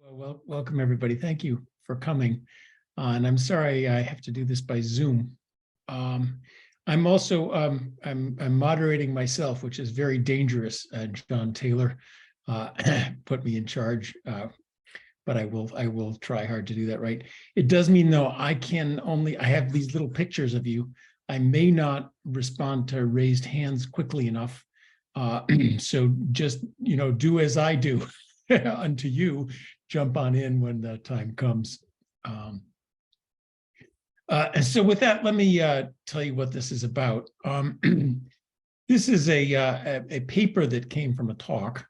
Well, welcome everybody. Thank you for coming. And I'm sorry I have to do this by Zoom. I'm also I'm moderating myself, which is very dangerous. John Taylor put me in charge, but I will try hard to do that right. It does mean though I have these little pictures of you. I may not respond to raised hands quickly enough. So just do as I do unto you. Jump on in when the time comes. And so with that, let me tell you what this is about. This is a paper that came from a talk.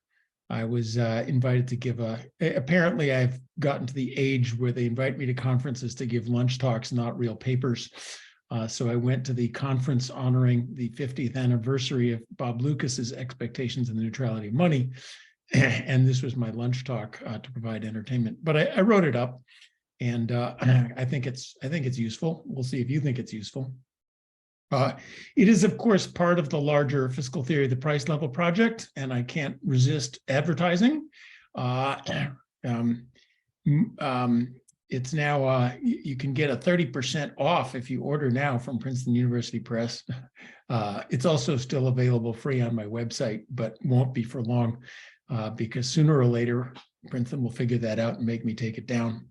I was invited to give apparently I've gotten to the age where they invite me to conferences to give lunch talks, not real papers. So I went to the conference honoring the 50th anniversary of Bob Lucas's Expectations in the Neutrality of Money. And this was my lunch talk to provide entertainment, but I wrote it up, and I think it's useful. We'll see if you think it's useful. It is, of course, part of the larger fiscal theory of the price level project, and I can't resist advertising. It's now you can get a 30% off if you order now from Princeton University Press. It's also still available free on my website, but won't be for long. Because sooner or later, Princeton will figure that out and make me take it down.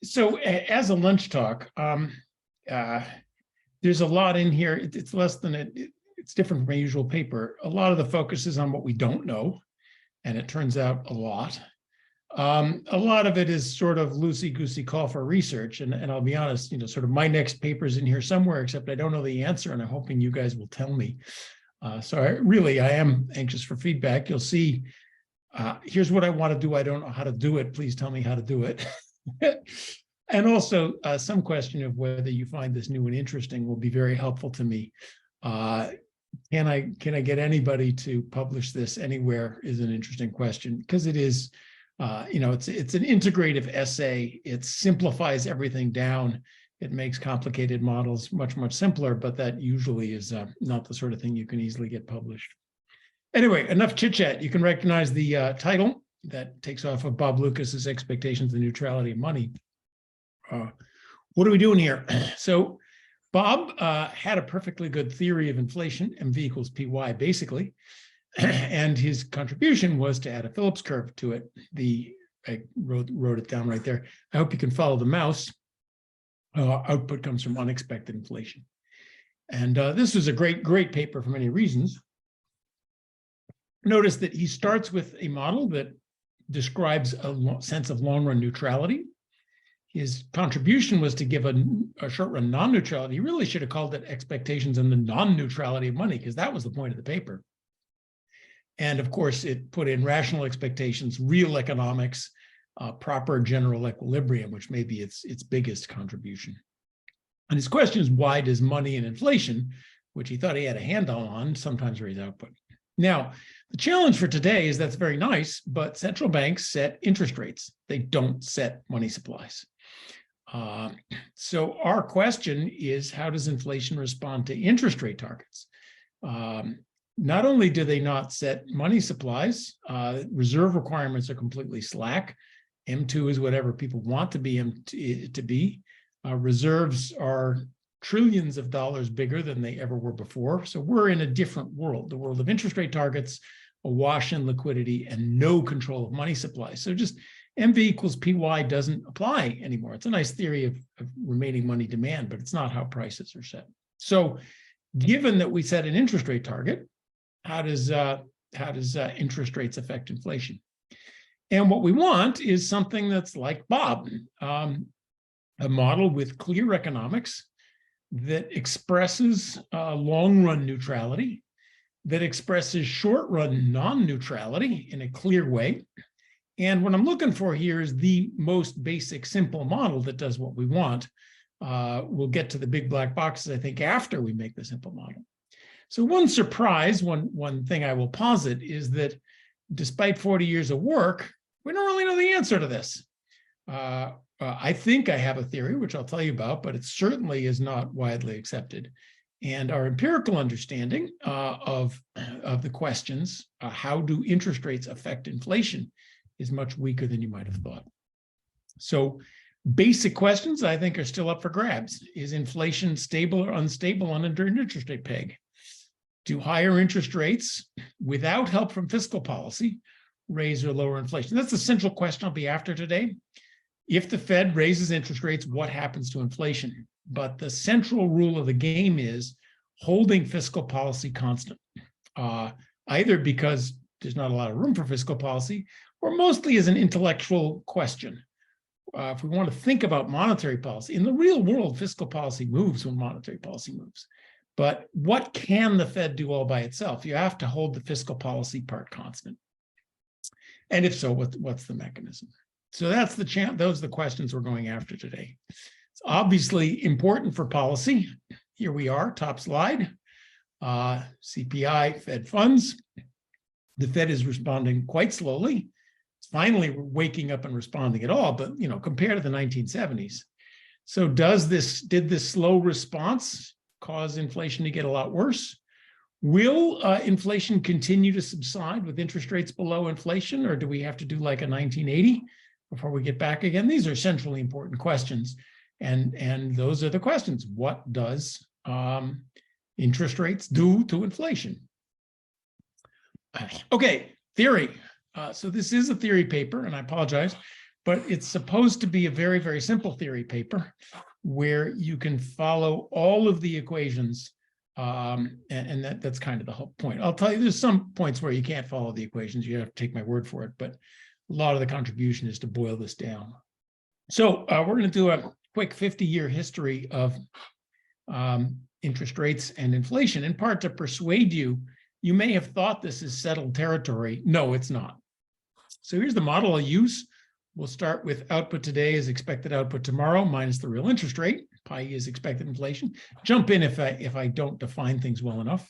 So as a lunch talk, there's a lot in here. It's less than it's different from my usual paper. A lot of the focus is on what we don't know, and it turns out a lot. A lot of it is sort of loosey-goosey call for research, and I'll be honest, sort of my next paper's in here somewhere, except I don't know the answer, and I'm hoping you guys will tell me. So I am anxious for feedback. You'll see, here's what I want to do. I don't know how to do it. Please tell me how to do it. And also some question of whether you find this new and interesting will be very helpful to me. Can I get anybody to publish this anywhere is an interesting question, because it is. It's an integrative essay. It simplifies everything down. It makes complicated models much, much simpler, but that usually is not the sort of thing you can easily get published. Anyway, enough chit chat. You can recognize the title that takes off of Bob Lucas's Expectations of Neutrality of Money. What are we doing here? So Bob had a perfectly good theory of inflation, MV equals PY, basically. And his contribution was to add a Phillips curve to it. I wrote it down right there. I hope you can follow the mouse. Output comes from unexpected inflation. And this was a great paper for many reasons. Notice that he starts with a model that describes a sense of long-run neutrality. His contribution was to give a short-run non-neutrality. He really should have called it Expectations in the Non-Neutrality of Money, because that was the point of the paper. And of course, it put in rational expectations, real economics, proper general equilibrium, which may be its biggest contribution. And his question is, why does money and inflation, which he thought he had a handle on, sometimes raise output? Now, the challenge for today is that's very nice, but central banks set interest rates. They don't set money supplies. So our question is, how does inflation respond to interest rate targets? Not only do they not set money supplies, reserve requirements are completely slack. M2 is whatever people want to be. Reserves are trillions of dollars bigger than they ever were before. So we're in a different world, the world of interest rate targets, awash in liquidity, and no control of money supply. So just MV equals PY doesn't apply anymore. It's a nice theory of remaining money demand, but it's not how prices are set. So given that we set an interest rate target, how does interest rates affect inflation? And what we want is something that's like Bob, a model with clear economics that expresses long-run neutrality, that expresses short-run non-neutrality in a clear way. And what I'm looking for here is the most basic, simple model that does what we want. We'll get to the big black boxes, I think, after we make the simple model. So one surprise, one thing I will posit is that despite 40 years of work, we don't really know the answer to this. I think I have a theory, which I'll tell you about, but it certainly is not widely accepted. And our empirical understanding of the questions, how do interest rates affect inflation, is much weaker than you might have thought. So basic questions, I think, are still up for grabs. Is inflation stable or unstable under an interest rate peg? Do higher interest rates, without help from fiscal policy, raise or lower inflation? That's the central question I'll be after today. If the Fed raises interest rates, what happens to inflation? But the central rule of the game is holding fiscal policy constant, either because there's not a lot of room for fiscal policy, or mostly as an intellectual question. If we want to think about monetary policy, in the real world, fiscal policy moves when monetary policy moves. But what can the Fed do all by itself? You have to hold the fiscal policy part constant. And if so, what's the mechanism? So that's those are the questions we're going after today. It's obviously important for policy. Here we are, top slide. CPI, Fed funds. The Fed is responding quite slowly. It's finally waking up and responding at all, but compared to the 1970s. So did this slow response cause inflation to get a lot worse? Will inflation continue to subside with interest rates below inflation, or do we have to do like a 1980 before we get back again? These are centrally important questions, and those are the questions. What does interest rates do to inflation? Okay, theory. So this is a theory paper, and I apologize, but it's supposed to be a very, very simple theory paper where you can follow all of the equations, and that's kind of the whole point. I'll tell you, there's some points where you can't follow the equations. You have to take my word for it, but a lot of the contribution is to boil this down. So we're going to do a quick 50-year history of interest rates and inflation, in part to persuade you. You may have thought this is settled territory. No, it's not. So here's the model I'll use. We'll start with output today is expected output tomorrow minus the real interest rate. Pi is expected inflation. Jump in if I don't define things well enough.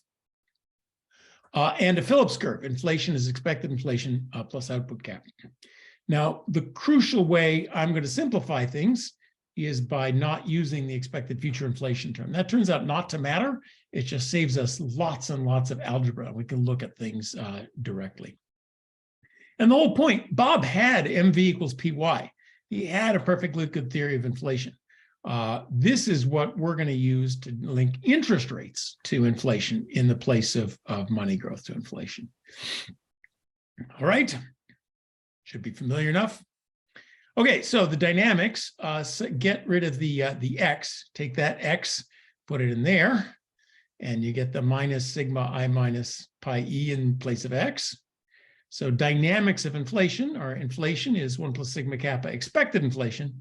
And a Phillips curve. Inflation is expected inflation plus output cap. Now, the crucial way I'm going to simplify things is by not using the expected future inflation term. That turns out not to matter. It just saves us lots and lots of algebra. We can look at things directly. And the whole point, Bob had MV equals PY. He had a perfectly good theory of inflation. This is what we're going to use to link interest rates to inflation in the place of money growth to inflation. All right, should be familiar enough. Okay, so the dynamics, get rid of the x, take that x, put it in there, and you get the minus sigma I minus pi e in place of x. So dynamics of inflation, or inflation, is 1 plus sigma kappa expected inflation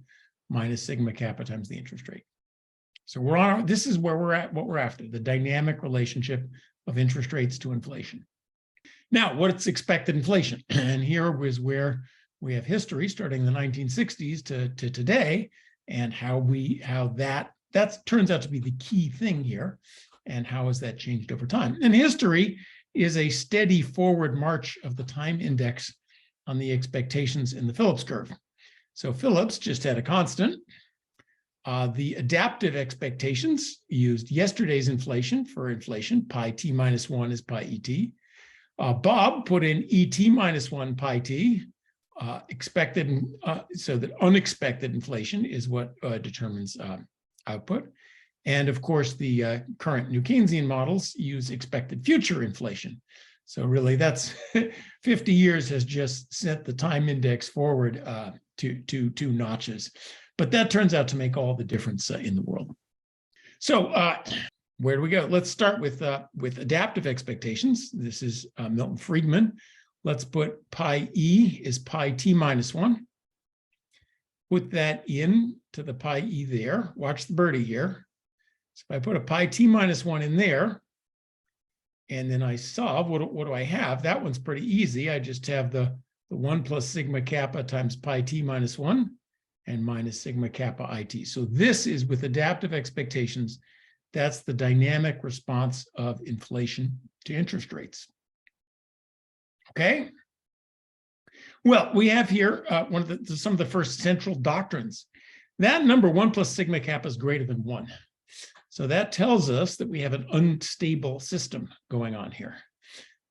minus sigma kappa times the interest rate. So this is where we're at, what we're after, the dynamic relationship of interest rates to inflation. Now, what's expected inflation? And here is where we have history starting in the 1960s to today, and how that turns out to be the key thing here, and how has that changed over time. And history is a steady forward march of the time index on the expectations in the Phillips curve. So Phillips just had a constant. The adaptive expectations used yesterday's inflation for inflation. Pi t minus 1 is pi et. Bob put in et minus 1 pi t. Expected, so that unexpected inflation is what determines output. And of course, the current New Keynesian models use expected future inflation. So really, that's 50 years has just sent the time index forward to 2 notches. But that turns out to make all the difference in the world. So where do we go? Let's start with adaptive expectations. This is Milton Friedman. Let's put pi e is pi t minus 1. Put that in to the pi e there. Watch the birdie here. So if I put a pi t minus 1 in there, and then I solve, what do I have? That one's pretty easy. I just have the 1 plus sigma kappa times pi t minus 1 and minus sigma kappa it. So this is with adaptive expectations. That's the dynamic response of inflation to interest rates. Okay. Well, we have here some of the first central doctrines. That number 1 plus sigma kappa is greater than 1. So that tells us that we have an unstable system going on here.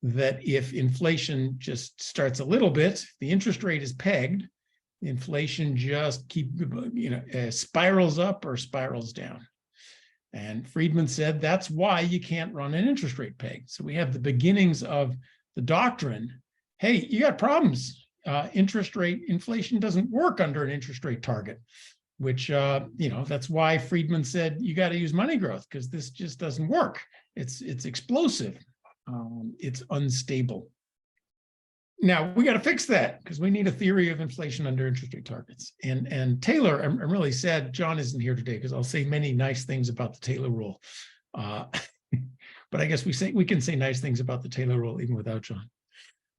That if inflation just starts a little bit, the interest rate is pegged, inflation just spirals up or spirals down. And Friedman said that's why you can't run an interest rate peg. So we have the beginnings of the doctrine. Hey, you got problems. Interest rate inflation doesn't work under an interest rate target, which, that's why Friedman said you got to use money growth, because this just doesn't work. It's explosive. It's unstable. Now we got to fix that, because we need a theory of inflation under interest rate targets. And Taylor, I'm really sad John isn't here today, because I'll say many nice things about the Taylor rule. But I guess we can say nice things about the Taylor rule even without John.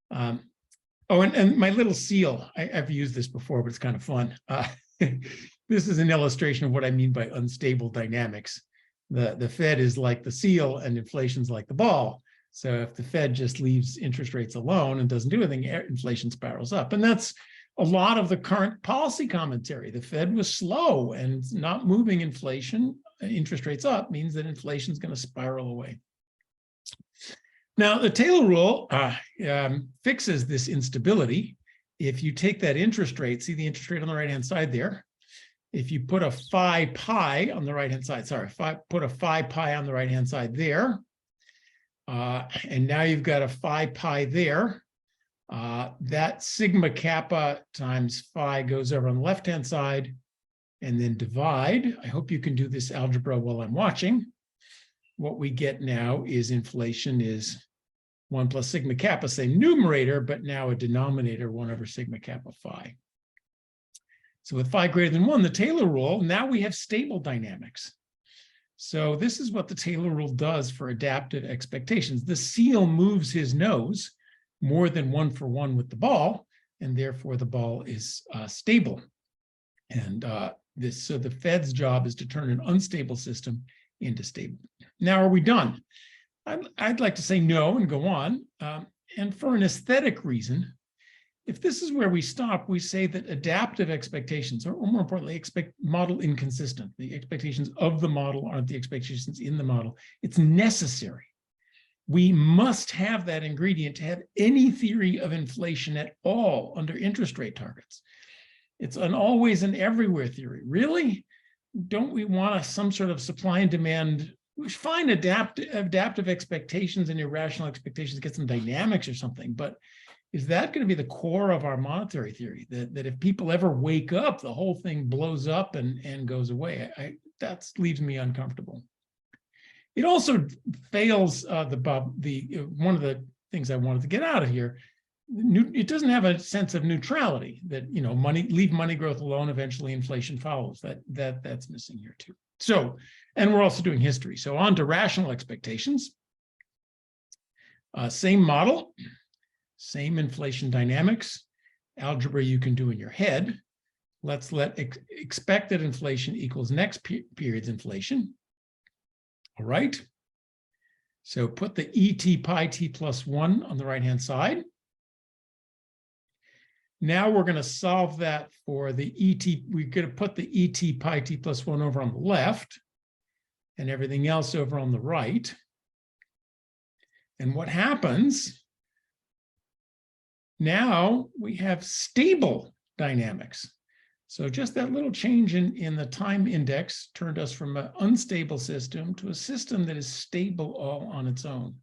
And my little seal, I've used this before, but it's kind of fun. This is an illustration of what I mean by unstable dynamics. The Fed is like the seal and inflation's like the ball. So if the Fed just leaves interest rates alone and doesn't do anything, inflation spirals up. And that's a lot of the current policy commentary. The Fed was slow, and not moving interest rates up means that inflation is going to spiral away. Now, the Taylor rule fixes this instability. If you take that interest rate, see the interest rate on the right-hand side there. If you put a phi pi on the right-hand side, put a phi pi on the right-hand side there, and now you've got a phi pi there. That sigma kappa times phi goes over on the left-hand side, and then divide. I hope you can do this algebra while I'm watching. What we get now is inflation is 1 plus sigma kappa, same numerator, but now a denominator 1 over sigma kappa phi. So with phi greater than 1, the Taylor rule, now we have stable dynamics. So this is what the Taylor rule does for adaptive expectations. The seal moves his nose more than 1 for 1 with the ball, and therefore the ball is stable. And so the Fed's job is to turn an unstable system into stable. Now, are we done? I'd like to say no and go on. And for an aesthetic reason, if this is where we stop, we say that adaptive expectations, or more importantly, model inconsistent. The expectations of the model aren't the expectations in the model. It's necessary. We must have that ingredient to have any theory of inflation at all under interest rate targets. It's an always and everywhere theory. Really? Don't we want some sort of supply and demand? We should find adaptive expectations and irrational expectations, get some dynamics or something, but is that going to be the core of our monetary theory? That if people ever wake up, the whole thing blows up and goes away? That leaves me uncomfortable. It also fails one of the things I wanted to get out of here. It doesn't have a sense of neutrality, that leave money growth alone, eventually inflation follows. That's missing here too. So, and we're also doing history. So on to rational expectations. Same model. Same inflation dynamics, algebra you can do in your head. Let's let expected inflation equals next period's inflation. All right. So put the ET pi t plus 1 on the right-hand side. Now we're going to solve that for the ET. We're going to put the ET pi t plus 1 over on the left and everything else over on the right. And what happens? Now we have stable dynamics. So just that little change in the time index turned us from an unstable system to a system that is stable all on its own.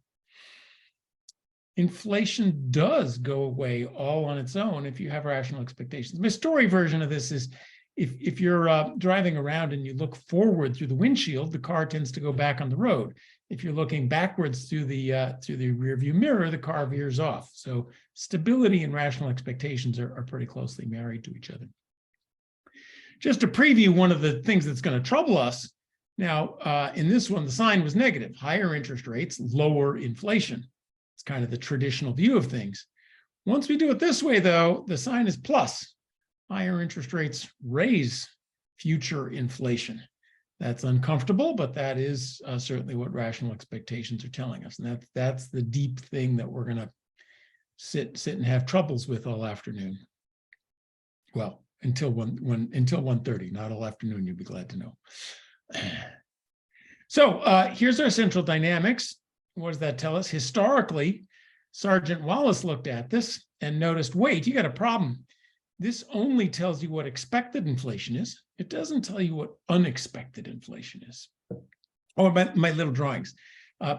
Inflation does go away all on its own if you have rational expectations. My story version of this is if you're driving around and you look forward through the windshield, the car tends to go back on the road. If you're looking backwards through the rearview mirror, the car veers off. So stability and rational expectations are pretty closely married to each other. Just to preview one of the things that's going to trouble us. Now, in this one, the sign was negative. Higher interest rates, lower inflation. It's kind of the traditional view of things. Once we do it this way, though, the sign is plus. Higher interest rates raise future inflation. That's uncomfortable, but that is certainly what rational expectations are telling us. And that's the deep thing that we're going to sit and have troubles with all afternoon. Well, until 1:30, not all afternoon, you'll be glad to know. So here's our central dynamics. What does that tell us? Historically, Sergeant Wallace looked at this and noticed, wait, you got a problem. This only tells you what expected inflation is. It doesn't tell you what unexpected inflation is. Oh, my little drawings.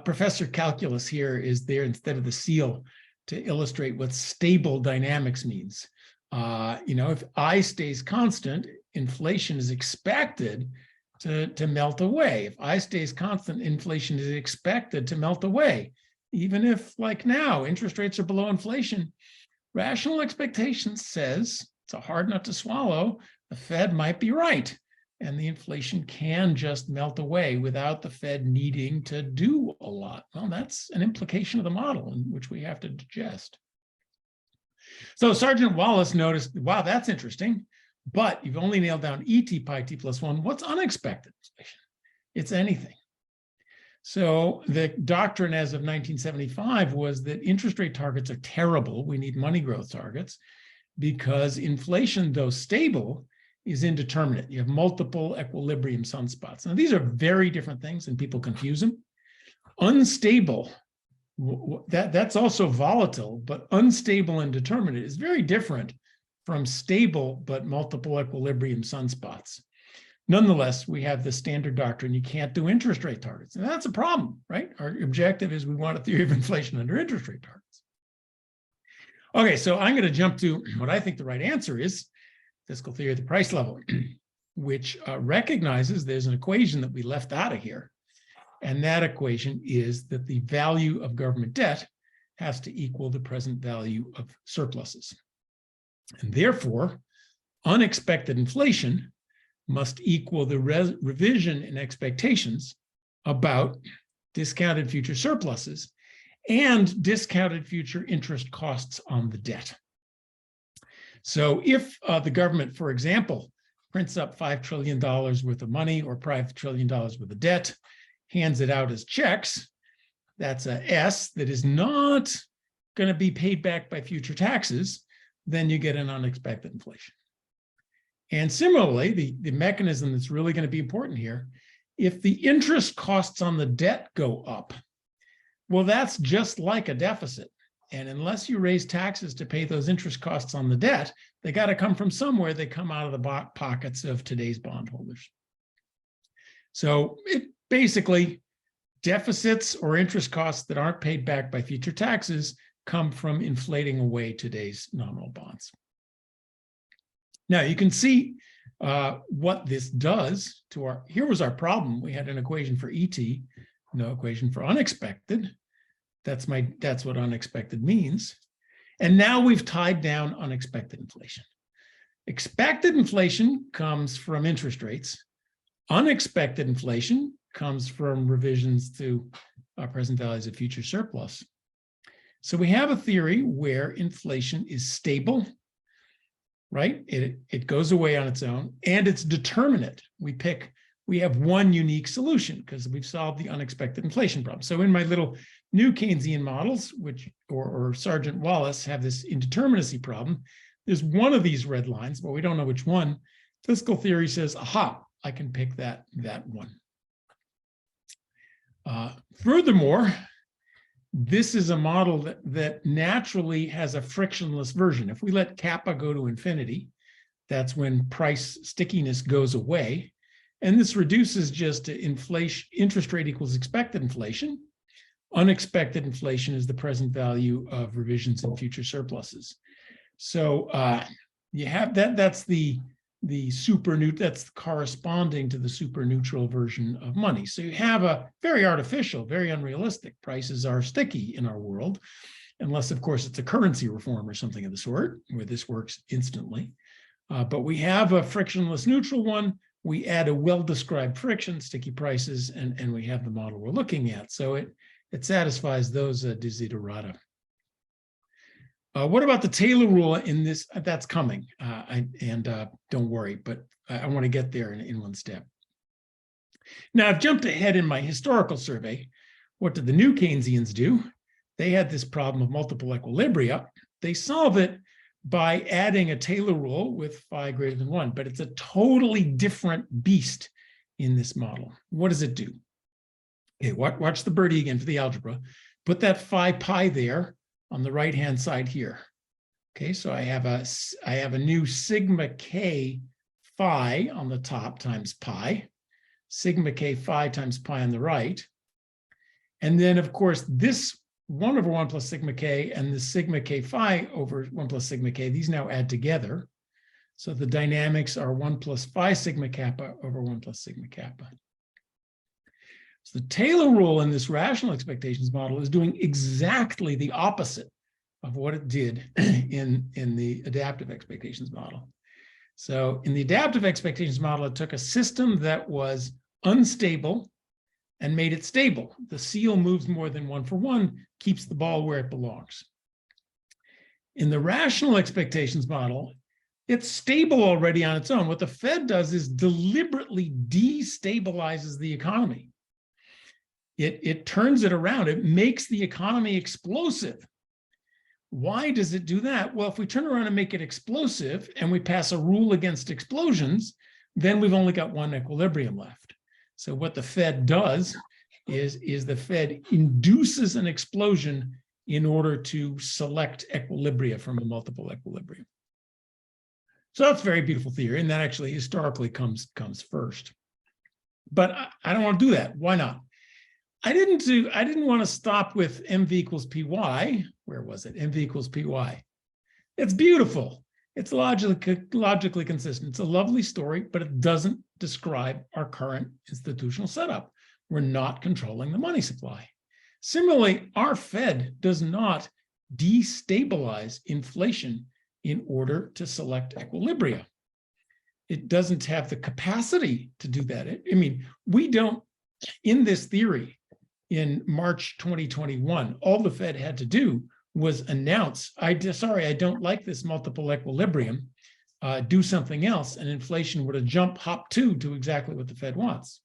Professor Calculus here is there instead of the seal to illustrate what stable dynamics means. If I stays constant, inflation is expected to melt away. If I stays constant, inflation is expected to melt away. Even if, like now, interest rates are below inflation, rational expectation says, it's a hard nut to swallow, the Fed might be right, and the inflation can just melt away without the Fed needing to do a lot. Well, that's an implication of the model in which we have to digest. So Sergeant Wallace noticed, wow, that's interesting, but you've only nailed down ET pi t plus 1. What's unexpected inflation? It's anything. So the doctrine as of 1975 was that interest rate targets are terrible. We need money growth targets because inflation, though stable, is indeterminate. You have multiple equilibrium sunspots. Now, these are very different things and people confuse them. Unstable, that's also volatile, but unstable and determinate is very different from stable but multiple equilibrium sunspots. Nonetheless, we have the standard doctrine, you can't do interest rate targets. And that's a problem, right? Our objective is we want a theory of inflation under interest rate targets. Okay, so I'm going to jump to what I think the right answer is, fiscal theory of the price level, which recognizes there's an equation that we left out of here. And that equation is that the value of government debt has to equal the present value of surpluses. And therefore, unexpected inflation must equal the revision in expectations about discounted future surpluses and discounted future interest costs on the debt. So if the government, for example, prints up $5 trillion worth of money or $5 trillion worth of debt, hands it out as checks, that's a S that is not going to be paid back by future taxes, then you get an unexpected inflation. And similarly, the mechanism that's really going to be important here, if the interest costs on the debt go up, well, that's just like a deficit. And unless you raise taxes to pay those interest costs on the debt, they got to come from somewhere. They come out of the pockets of today's bondholders. So it basically, deficits or interest costs that aren't paid back by future taxes come from inflating away today's nominal bonds. Now you can see what this does to our, here was our problem. We had an equation for ET, no equation for unexpected. That's what unexpected means. And now we've tied down unexpected inflation. Expected inflation comes from interest rates. Unexpected inflation comes from revisions to present values of future surplus. So we have a theory where inflation is stable, right? It goes away on its own, and it's determinate. We have one unique solution because we've solved the unexpected inflation problem. So in my little new Keynesian models, which or Sergeant Wallace have this indeterminacy problem, there's one of these red lines, but we don't know which one. Fiscal theory says, aha, I can pick that one. Furthermore, this is a model that naturally has a frictionless version. If we let kappa go to infinity, that's when price stickiness goes away. And this reduces just to inflation, interest rate equals expected inflation. Unexpected inflation is the present value of revisions in future surpluses. So you have that's the super neutral, that's corresponding to the super neutral version of money. So you have a very artificial, very unrealistic. Prices are sticky in our world, unless of course it's a currency reform or something of the sort where this works instantly. But we have a frictionless neutral one. We add a well-described friction, sticky prices, and we have the model we're looking at. So it satisfies those desiderata. What about the Taylor rule in this? That's coming, don't worry, but I want to get there in one step. Now, I've jumped ahead in my historical survey. What did the new Keynesians do? They had this problem of multiple equilibria. They solve it by adding a Taylor rule with phi greater than 1, but it's a totally different beast in this model. What does it do? Okay, watch the birdie again for the algebra. Put that phi pi there on the right-hand side here. Okay, so I have a new sigma k phi on the top times pi, sigma k phi times pi on the right. And then, of course, this 1 over 1 plus sigma k and the sigma k phi over 1 plus sigma k, these now add together. So the dynamics are 1 plus phi sigma kappa over 1 plus sigma kappa. So the Taylor rule in this rational expectations model is doing exactly the opposite of what it did in the adaptive expectations model. So in the adaptive expectations model, it took a system that was unstable and made it stable. The seal moves more than 1 for 1, keeps the ball where it belongs. In the rational expectations model, it's stable already on its own. What the Fed does is deliberately destabilizes the economy. It turns it around. It makes the economy explosive. Why does it do that? Well, if we turn around and make it explosive and we pass a rule against explosions, then we've only got one equilibrium left. So what the Fed does is the Fed induces an explosion in order to select equilibria from a multiple equilibrium. So that's a very beautiful theory, and that actually historically comes first. But I don't want to do that. Why not? I didn't want to stop with MV equals PY. Where was it? MV equals PY. It's beautiful. It's logically consistent. It's a lovely story, but it doesn't describe our current institutional setup. We're not controlling the money supply. Similarly, our Fed does not destabilize inflation in order to select equilibria. It doesn't have the capacity to do that. I mean, we don't, in this theory, in March 2021, all the Fed had to do was announce, sorry, I don't like this multiple equilibrium, do something else, and inflation would have jumped hop to exactly what the Fed wants.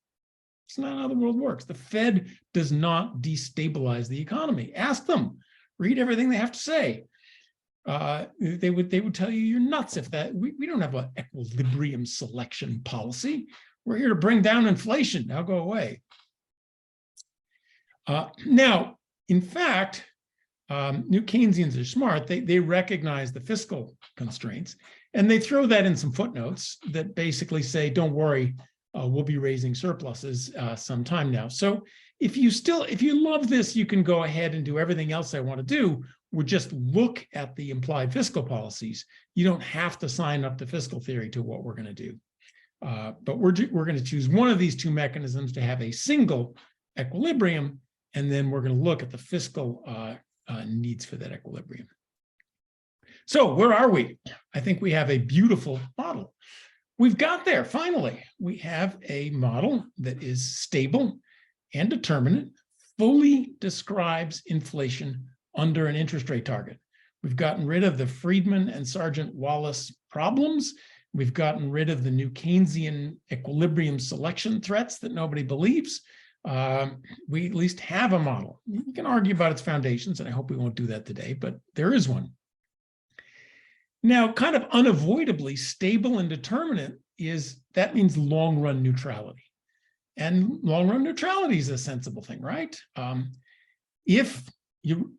It's not how the world works. The Fed does not destabilize the economy. Ask them, read everything they have to say. They would tell you you're nuts if that, we don't have an equilibrium selection policy. We're here to bring down inflation. Now go away. Now, in fact, New Keynesians are smart. They recognize the fiscal constraints, and they throw that in some footnotes that basically say, don't worry, we'll be raising surpluses sometime now. So if you love this, you can go ahead and do everything else I want to do. Would just look at the implied fiscal policies. You don't have to sign up to fiscal theory to what we're going to do. But we're going to choose one of these two mechanisms to have a single equilibrium, and then we're going to look at the fiscal needs for that equilibrium. So where are we? I think we have a beautiful model. We've got there, finally. We have a model that is stable and determinate, fully describes inflation under an interest rate target. We've gotten rid of the Friedman and Sargent Wallace problems. We've gotten rid of the new Keynesian equilibrium selection threats that nobody believes. We at least have a model. You can argue about its foundations, and I hope we won't do that today, but there is one. Now, kind of unavoidably stable and determinate that means long-run neutrality. And long-run neutrality is a sensible thing, right?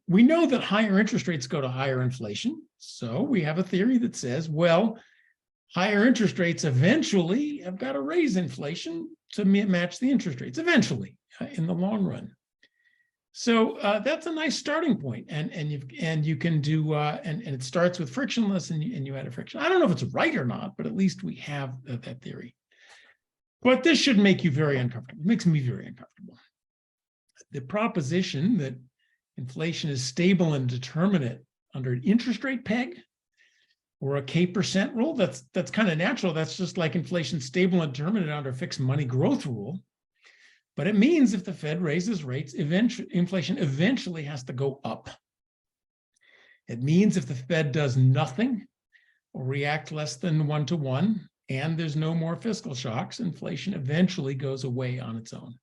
We know that higher interest rates go to higher inflation. So we have a theory that says, well, higher interest rates eventually have got to raise inflation to match the interest rates, eventually, in the long run. So that's a nice starting point, and you can do and it starts with frictionless, and you add a friction. I don't know if it's right or not, but at least we have that theory. But this should make you very uncomfortable. It makes me very uncomfortable. The proposition that inflation is stable and determinate under an interest rate peg or a K% rule, that's kind of natural. That's just like inflation stable and determinate under a fixed money growth rule. But it means if the Fed raises rates, inflation eventually has to go up. It means if the Fed does nothing or react less than 1-to-1, and there's no more fiscal shocks, inflation eventually goes away on its own.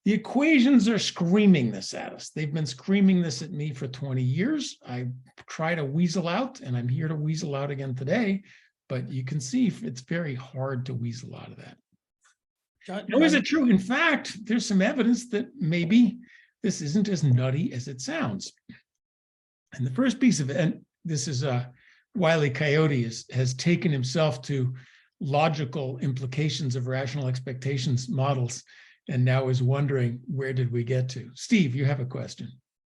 The equations are screaming this at us. They've been screaming this at me for 20 years. I try to weasel out, and I'm here to weasel out again today, but you can see it's very hard to weasel out of that. No, is it true? In fact, there's some evidence that maybe this isn't as nutty as it sounds. And the first piece of it, and this is Wile E. Coyote has taken himself to logical implications of rational expectations models, and now is wondering, where did we get to? Steve, you have a question.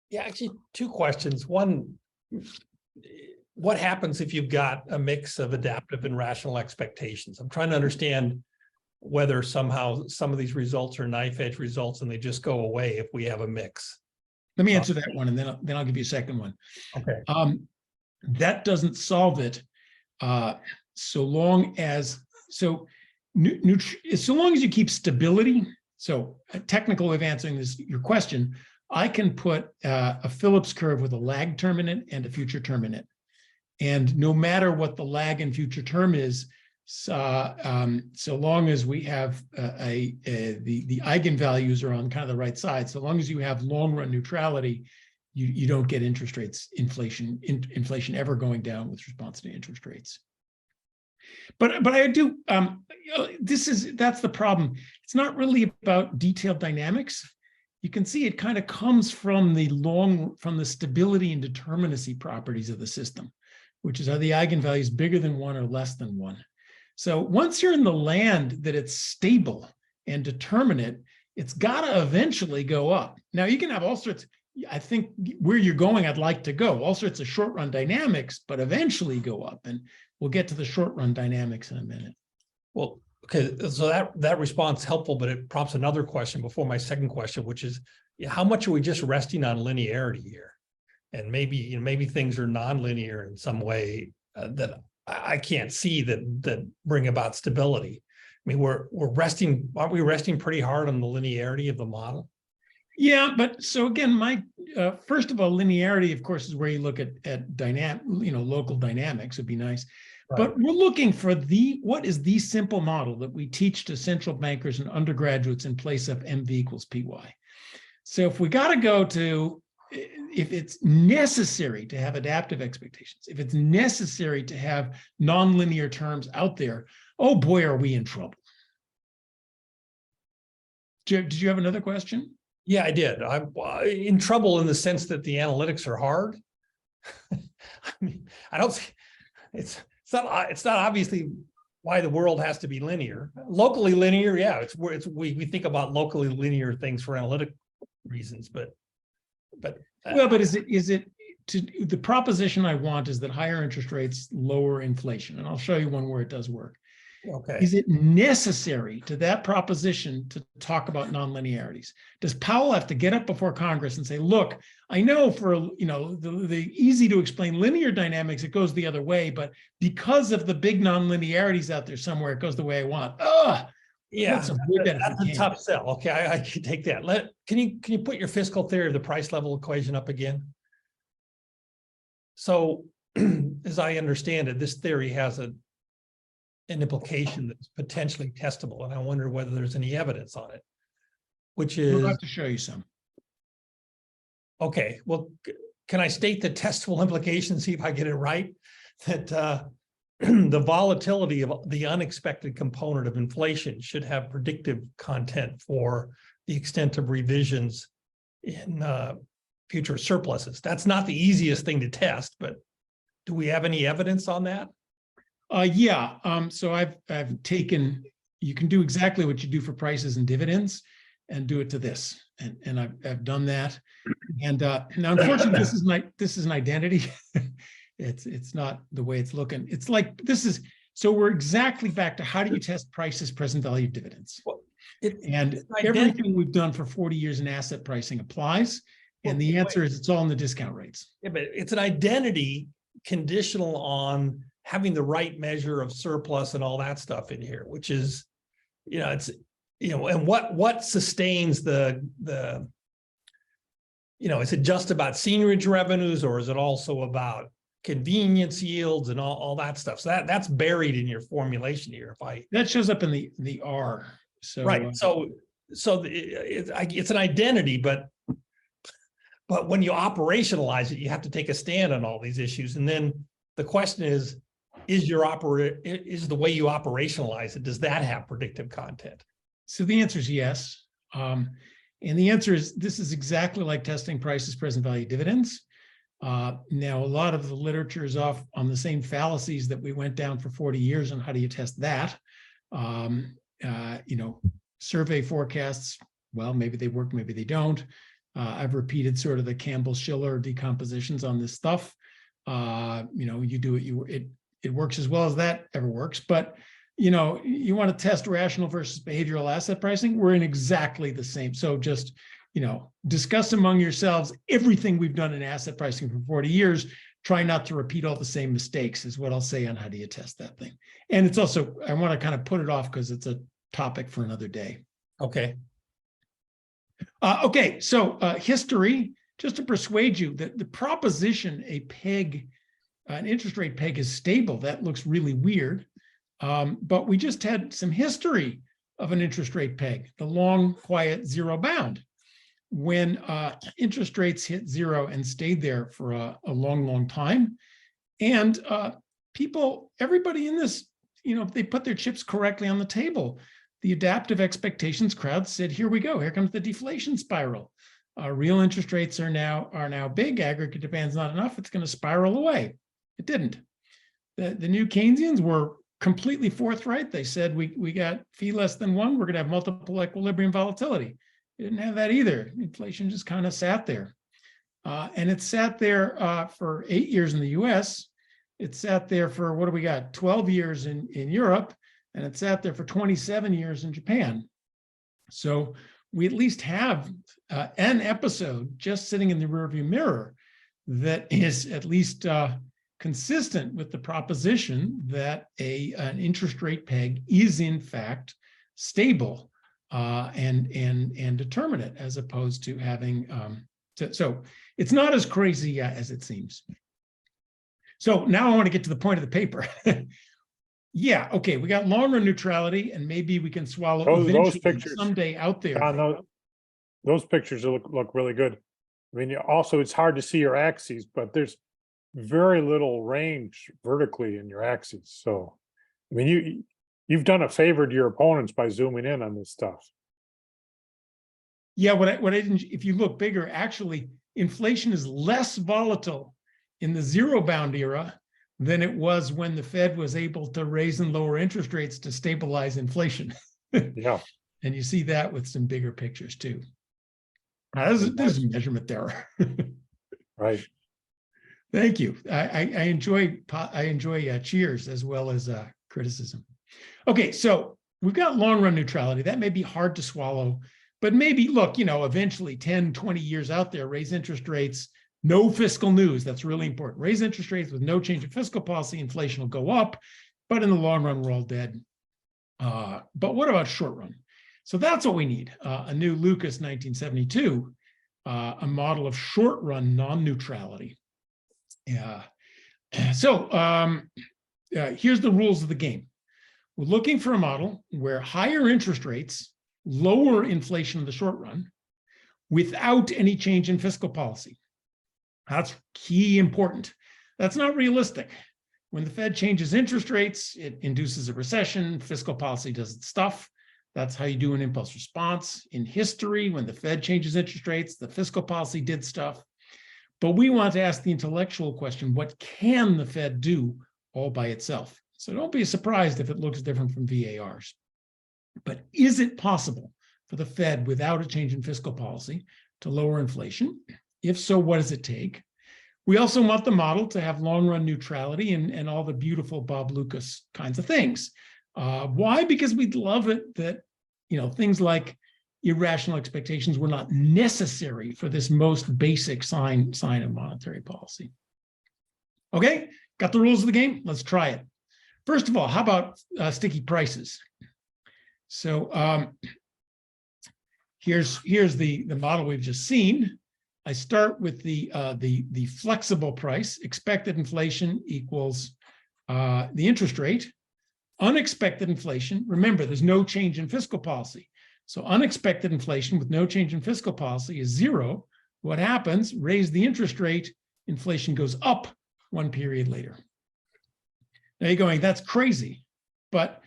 Yeah, actually, two questions. One, what happens if you've got a mix of adaptive and rational expectations? I'm trying to understand whether somehow some of these results are knife edge results and they just go away if we have a mix. Let me answer that one, and then I'll give you a second one. Okay. That doesn't solve it, so long as so long as you keep stability. So a technical way of answering your question, I can put a Phillips curve with a lag term in it and a future term in it, and no matter what the lag and future term is, so long as we have the eigenvalues are on kind of the right side, so long as you have long run neutrality, you don't get interest rates inflation ever going down with response to interest rates. But I do that's the problem. It's not really about detailed dynamics. You can see it kind of comes from the stability and determinacy properties of the system, which is, are the eigenvalues bigger than 1 or less than 1? So once you're in the land that it's stable and determinate, it's got to eventually go up. Now you can have all sorts, I think where you're going, I'd like to go, all sorts of short run dynamics, but eventually go up. And we'll get to the short run dynamics in a minute. Well, okay, so that response is helpful, but it prompts another question before my second question, which is, how much are we just resting on linearity here? And maybe things are nonlinear in some way that I can't see that bring about stability. I mean, aren't we resting pretty hard on the linearity of the model? Yeah, but so again, first of all, linearity, of course, is where you look at dynamic, local dynamics would be nice. Right. But we're looking for what is the simple model that we teach to central bankers and undergraduates in place of MV equals PY. So if we got to go to, if it's necessary to have adaptive expectations, if it's necessary to have nonlinear terms out there, oh boy, are we in trouble. Did you have another question? Yeah, I did. I'm in trouble in the sense that the analytics are hard. I mean, I don't see, it's not obviously why the world has to be linear. Locally linear, yeah, we think about locally linear things for analytic reasons, but is it the proposition I want is that higher interest rates lower inflation, and I'll show you one where it does work. Okay. Is it necessary to that proposition to talk about nonlinearities? Does Powell have to get up before Congress and say, look, I know for the easy to explain linear dynamics, it goes the other way, but because of the big nonlinearities out there somewhere, it goes the way I want. Yeah, that's a tough sell. Okay, I can take that. Can you put your fiscal theory of the price level equation up again? So, as I understand it, this theory has an implication that's potentially testable, and I wonder whether there's any evidence on it. Which is, we'll have to show you some. Okay, well, can I state the testable implication? See if I get it right. That the volatility of the unexpected component of inflation should have predictive content for the extent of revisions in future surpluses. That's not the easiest thing to test, but do we have any evidence on that? So I've taken, you can do exactly what you do for prices and dividends and do it to this. And I've done that. And now, unfortunately, this is an identity. It's not the way it's looking. It's like, so we're exactly back to how do you test prices, present value dividends? Well, everything we've done for 40 years in asset pricing applies. And the answer is it's all in the discount rates. Yeah, but it's an identity conditional on having the right measure of surplus and all that stuff in here, which is, and what sustains is it just about seigniorage revenues, or is it also about convenience yields and all that stuff? So that's buried in your formulation here. That shows up in the R. So right. So it's an identity, but when you operationalize it, you have to take a stand on all these issues. And then the question is the way you operationalize it, does that have predictive content? So the answer is yes. And the answer is, this is exactly like testing prices, present value dividends. Now, a lot of the literature is off on the same fallacies that we went down for 40 years on how do you test that. Survey forecasts, well, maybe they work, maybe they don't. I've repeated sort of the Campbell-Schiller decompositions on this stuff. You do it, it works as well as that ever works. But, you want to test rational versus behavioral asset pricing, we're in exactly the same. So just, discuss among yourselves everything we've done in asset pricing for 40 years. Try not to repeat all the same mistakes is what I'll say on how do you test that thing. And it's also, I want to kind of put it off because it's a topic for another day. Okay. Okay, so history, just to persuade you that the proposition an interest rate peg is stable, that looks really weird. But we just had some history of an interest rate peg, the long, quiet zero bound. When interest rates hit zero and stayed there for a long, long time. And everybody in this, if they put their chips correctly on the table, the adaptive expectations crowd said, here we go, here comes the deflation spiral. Real interest rates are now big, aggregate demand's not enough, it's going to spiral away. It didn't. The new Keynesians were completely forthright. They said, we got phi less than 1, we're going to have multiple equilibrium volatility. It didn't have that either. Inflation just kind of sat there. And it sat there for 8 years in the US. It sat there for, what do we got, 12 years in Europe, and it sat there for 27 years in Japan. So we at least have an episode just sitting in the rearview mirror that is at least consistent with the proposition that an interest rate peg is in fact stable and determinate, as opposed to having so it's not as crazy as it seems. So now I want to get to the point of the paper. Yeah, okay, we got long run neutrality, and maybe we can swallow those pictures someday out there. Those pictures look really good. I mean, also it's hard to see your axes, but there's very little range vertically in your axes. So, I mean, you've done a favor to your opponents by zooming in on this stuff. Yeah, what I didn't, if you look bigger, actually, inflation is less volatile in the zero bound era than it was when the Fed was able to raise and lower interest rates to stabilize inflation. Yeah. And you see that with some bigger pictures too. There's a measurement there. Right. Thank you. I enjoy cheers as well as criticism. Okay, so we've got long run neutrality. That may be hard to swallow, but maybe, look, eventually 10, 20 years out there, raise interest rates, no fiscal news. That's really important. Raise interest rates with no change in fiscal policy, inflation will go up, but in the long run, we're all dead. But what about short run? So that's what we need. A new Lucas 1972, a model of short run non-neutrality. So here's the rules of the game. We're looking for a model where higher interest rates lower inflation in the short run without any change in fiscal policy. That's key important. That's not realistic. When the Fed changes interest rates, it induces a recession, fiscal policy does its stuff. That's how you do an impulse response. In history, when the Fed changes interest rates, the fiscal policy did stuff. But we want to ask the intellectual question, what can the Fed do all by itself? So don't be surprised if it looks different from VARs. But is it possible for the Fed, without a change in fiscal policy, to lower inflation? If so, what does it take? We also want the model to have long-run neutrality and all the beautiful Bob Lucas kinds of things. Why? Because we'd love it that, things like irrational expectations were not necessary for this most basic sign of monetary policy. Okay, got the rules of the game? Let's try it. First of all, how about sticky prices? So here's the model we've just seen. I start with the flexible price. Expected inflation equals the interest rate. Unexpected inflation, remember, there's no change in fiscal policy. So unexpected inflation with no change in fiscal policy is 0. What happens? Raise the interest rate, inflation goes up one period later. Now you're going, that's crazy. But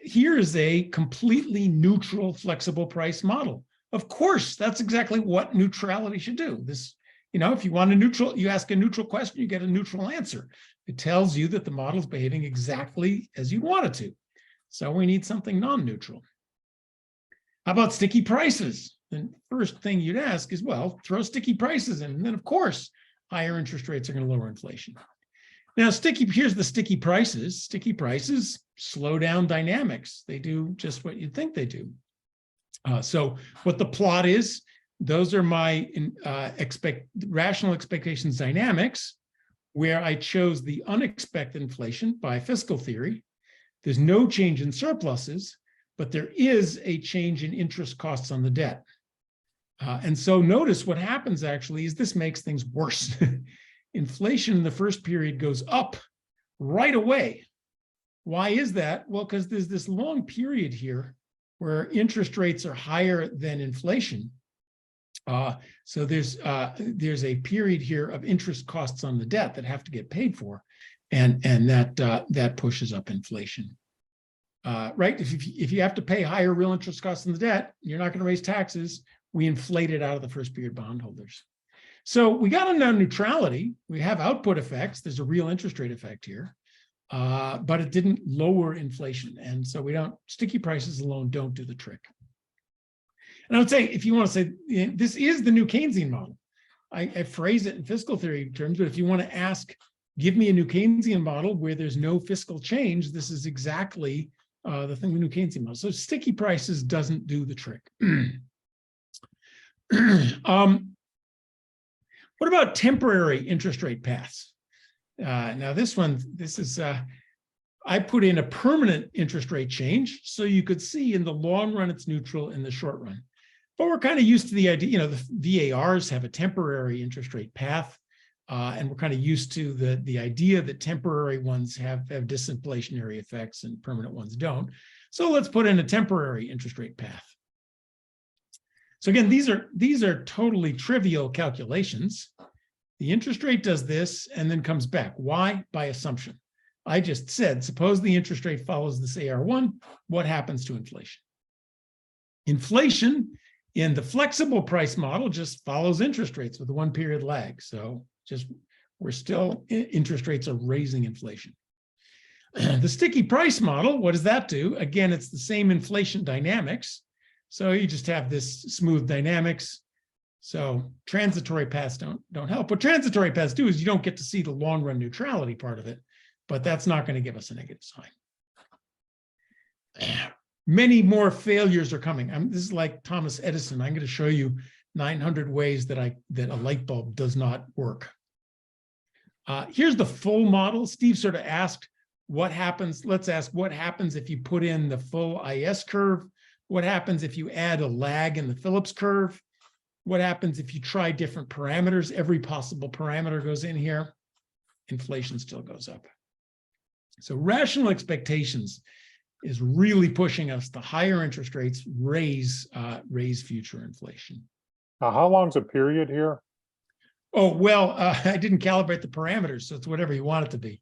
Here is a completely neutral, flexible price model. Of course, that's exactly what neutrality should do. This, if you want a neutral, you ask a neutral question, you get a neutral answer. It tells you that the model is behaving exactly as you want it to. So we need something non-neutral. How about sticky prices? The first thing you'd ask is, well, throw sticky prices in. And then, of course, higher interest rates are going to lower inflation. Now, here's the sticky prices. Sticky prices slow down dynamics. They do just what you'd think they do. So what the plot is, those are my rational expectations dynamics, where I chose the unexpected inflation by fiscal theory. There's no change in surpluses, but there is a change in interest costs on the debt. And so notice what happens actually is this makes things worse. Inflation in the first period goes up right away. Why is that? Well, because there's this long period here where interest rates are higher than inflation. So there's a period here of interest costs on the debt that have to get paid for, and that pushes up inflation. Right? If you have to pay higher real interest costs on the debt, you're not going to raise taxes. We inflate it out of the first period bondholders. So we got a non-neutrality. We have output effects. There's a real interest rate effect here, but it didn't lower inflation. And so sticky prices alone don't do the trick. And I would say, if you want to say, this is the new Keynesian model. I phrase it in fiscal theory terms, but if you want to ask, give me a new Keynesian model where there's no fiscal change, this is exactly the thing, the new Keynesian model. So sticky prices doesn't do the trick. What about temporary interest rate paths? Now this is, I put in a permanent interest rate change, so you could see in the long run it's neutral, in the short run. But we're kind of used to the idea, the VARs have a temporary interest rate path, and we're kind of used to the idea that temporary ones have disinflationary effects and permanent ones don't. So let's put in a temporary interest rate path. So again, these are totally trivial calculations. The interest rate does this and then comes back. Why? By assumption. I just said, suppose the interest rate follows this AR1, what happens to inflation? Inflation in the flexible price model just follows interest rates with a 1 period lag. So interest rates are raising inflation. The sticky price model, what does that do? Again, it's the same inflation dynamics. So you just have this smooth dynamics. So transitory paths don't help. What transitory paths do is you don't get to see the long run neutrality part of it, but that's not going to give us a negative sign. Many more failures are coming. This is like Thomas Edison. I'm going to show you 900 ways that a light bulb does not work. Here's the full model. Steve sort of asked what happens. Let's ask what happens if you put in the full IS curve. What happens if you add a lag in the Phillips curve? What happens if you try different parameters? Every possible parameter goes in here. Inflation still goes up. So rational expectations is really pushing us to higher interest rates, raise future inflation. Now, how long's a period here? Oh, well, I didn't calibrate the parameters, so it's whatever you want it to be.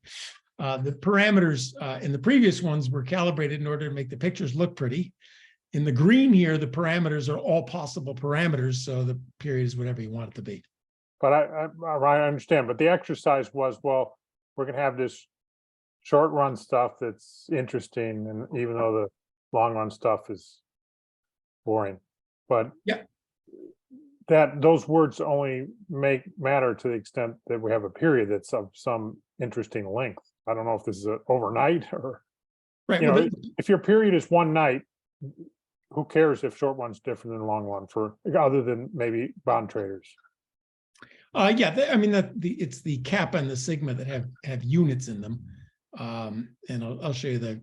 The parameters in the previous ones were calibrated in order to make the pictures look pretty. In the green here, the parameters are all possible parameters, so the period is whatever you want it to be. But I understand, but the exercise was, well, we're going to have this short run stuff that's interesting, and even though the long run stuff is boring, but yeah, that those words only matter to the extent that we have a period that's of some interesting length. I don't know if this is overnight or, right. If your period is one night, who cares if short one's different than long one, for other than maybe bond traders? Yeah, it's the kappa and the sigma that have units in them, and I'll show you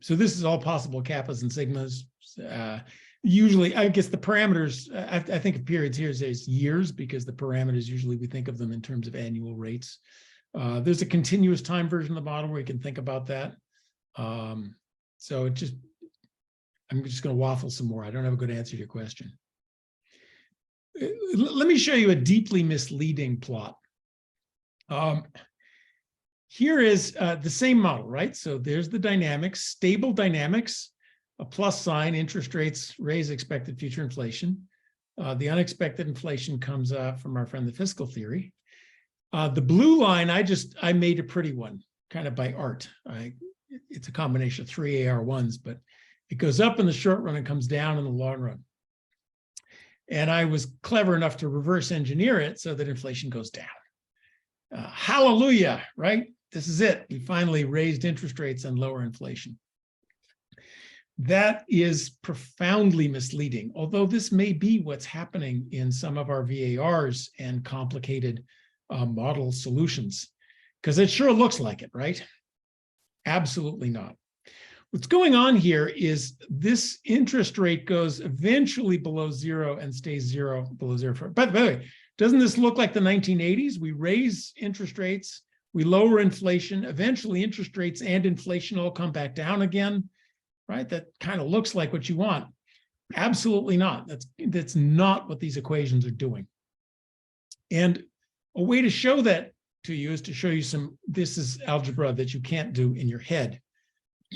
so this is all possible kappas and sigmas. Usually, I guess the parameters, I think of periods here as years, because the parameters usually we think of them in terms of annual rates. There's a continuous time version of the model where you can think about that. So I'm just going to waffle some more. I don't have a good answer to your question. Let me show you a deeply misleading plot. Here is the same model, right? So there's the dynamics, stable dynamics, a plus sign, interest rates raise expected future inflation. The unexpected inflation comes from our friend, the fiscal theory. The blue line, I made a pretty one, kind of by art. It's a combination of 3 AR1s, but it goes up in the short run and comes down in the long run. And I was clever enough to reverse engineer it so that inflation goes down. Hallelujah, right? This is it. We finally raised interest rates and lower inflation. That is profoundly misleading, although this may be what's happening in some of our VARs and complicated model solutions, because it sure looks like it, right? Absolutely not. What's going on here is this interest rate goes eventually below zero and stays zero below zero. By the way, doesn't this look like the 1980s? We raise interest rates, we lower inflation, eventually interest rates and inflation all come back down again, right? That kind of looks like what you want. Absolutely not. That's not what these equations are doing. And a way to show that to you is to show you this is algebra that you can't do in your head.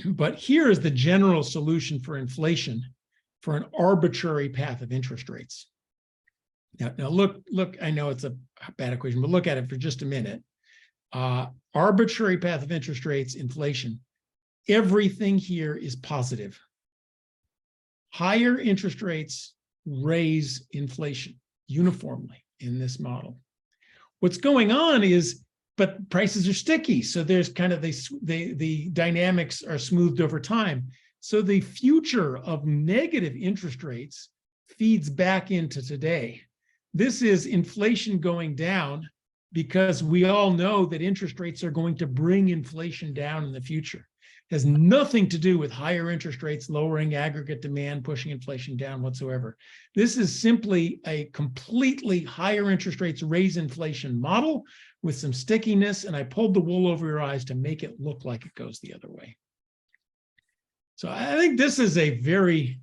But here is the general solution for inflation for an arbitrary path of interest rates. Now look, I know it's a bad equation, but look at it for just a minute. Arbitrary path of interest rates, inflation, everything here is positive. Higher interest rates raise inflation uniformly in this model. What's going on is, but prices are sticky. So there's kind of the dynamics are smoothed over time. So the future of negative interest rates feeds back into today. This is inflation going down because we all know that interest rates are going to bring inflation down in the future. It has nothing to do with higher interest rates, lowering aggregate demand, pushing inflation down whatsoever. This is simply a completely higher interest rates raise inflation model with some stickiness, and I pulled the wool over your eyes to make it look like it goes the other way. So I think this is a very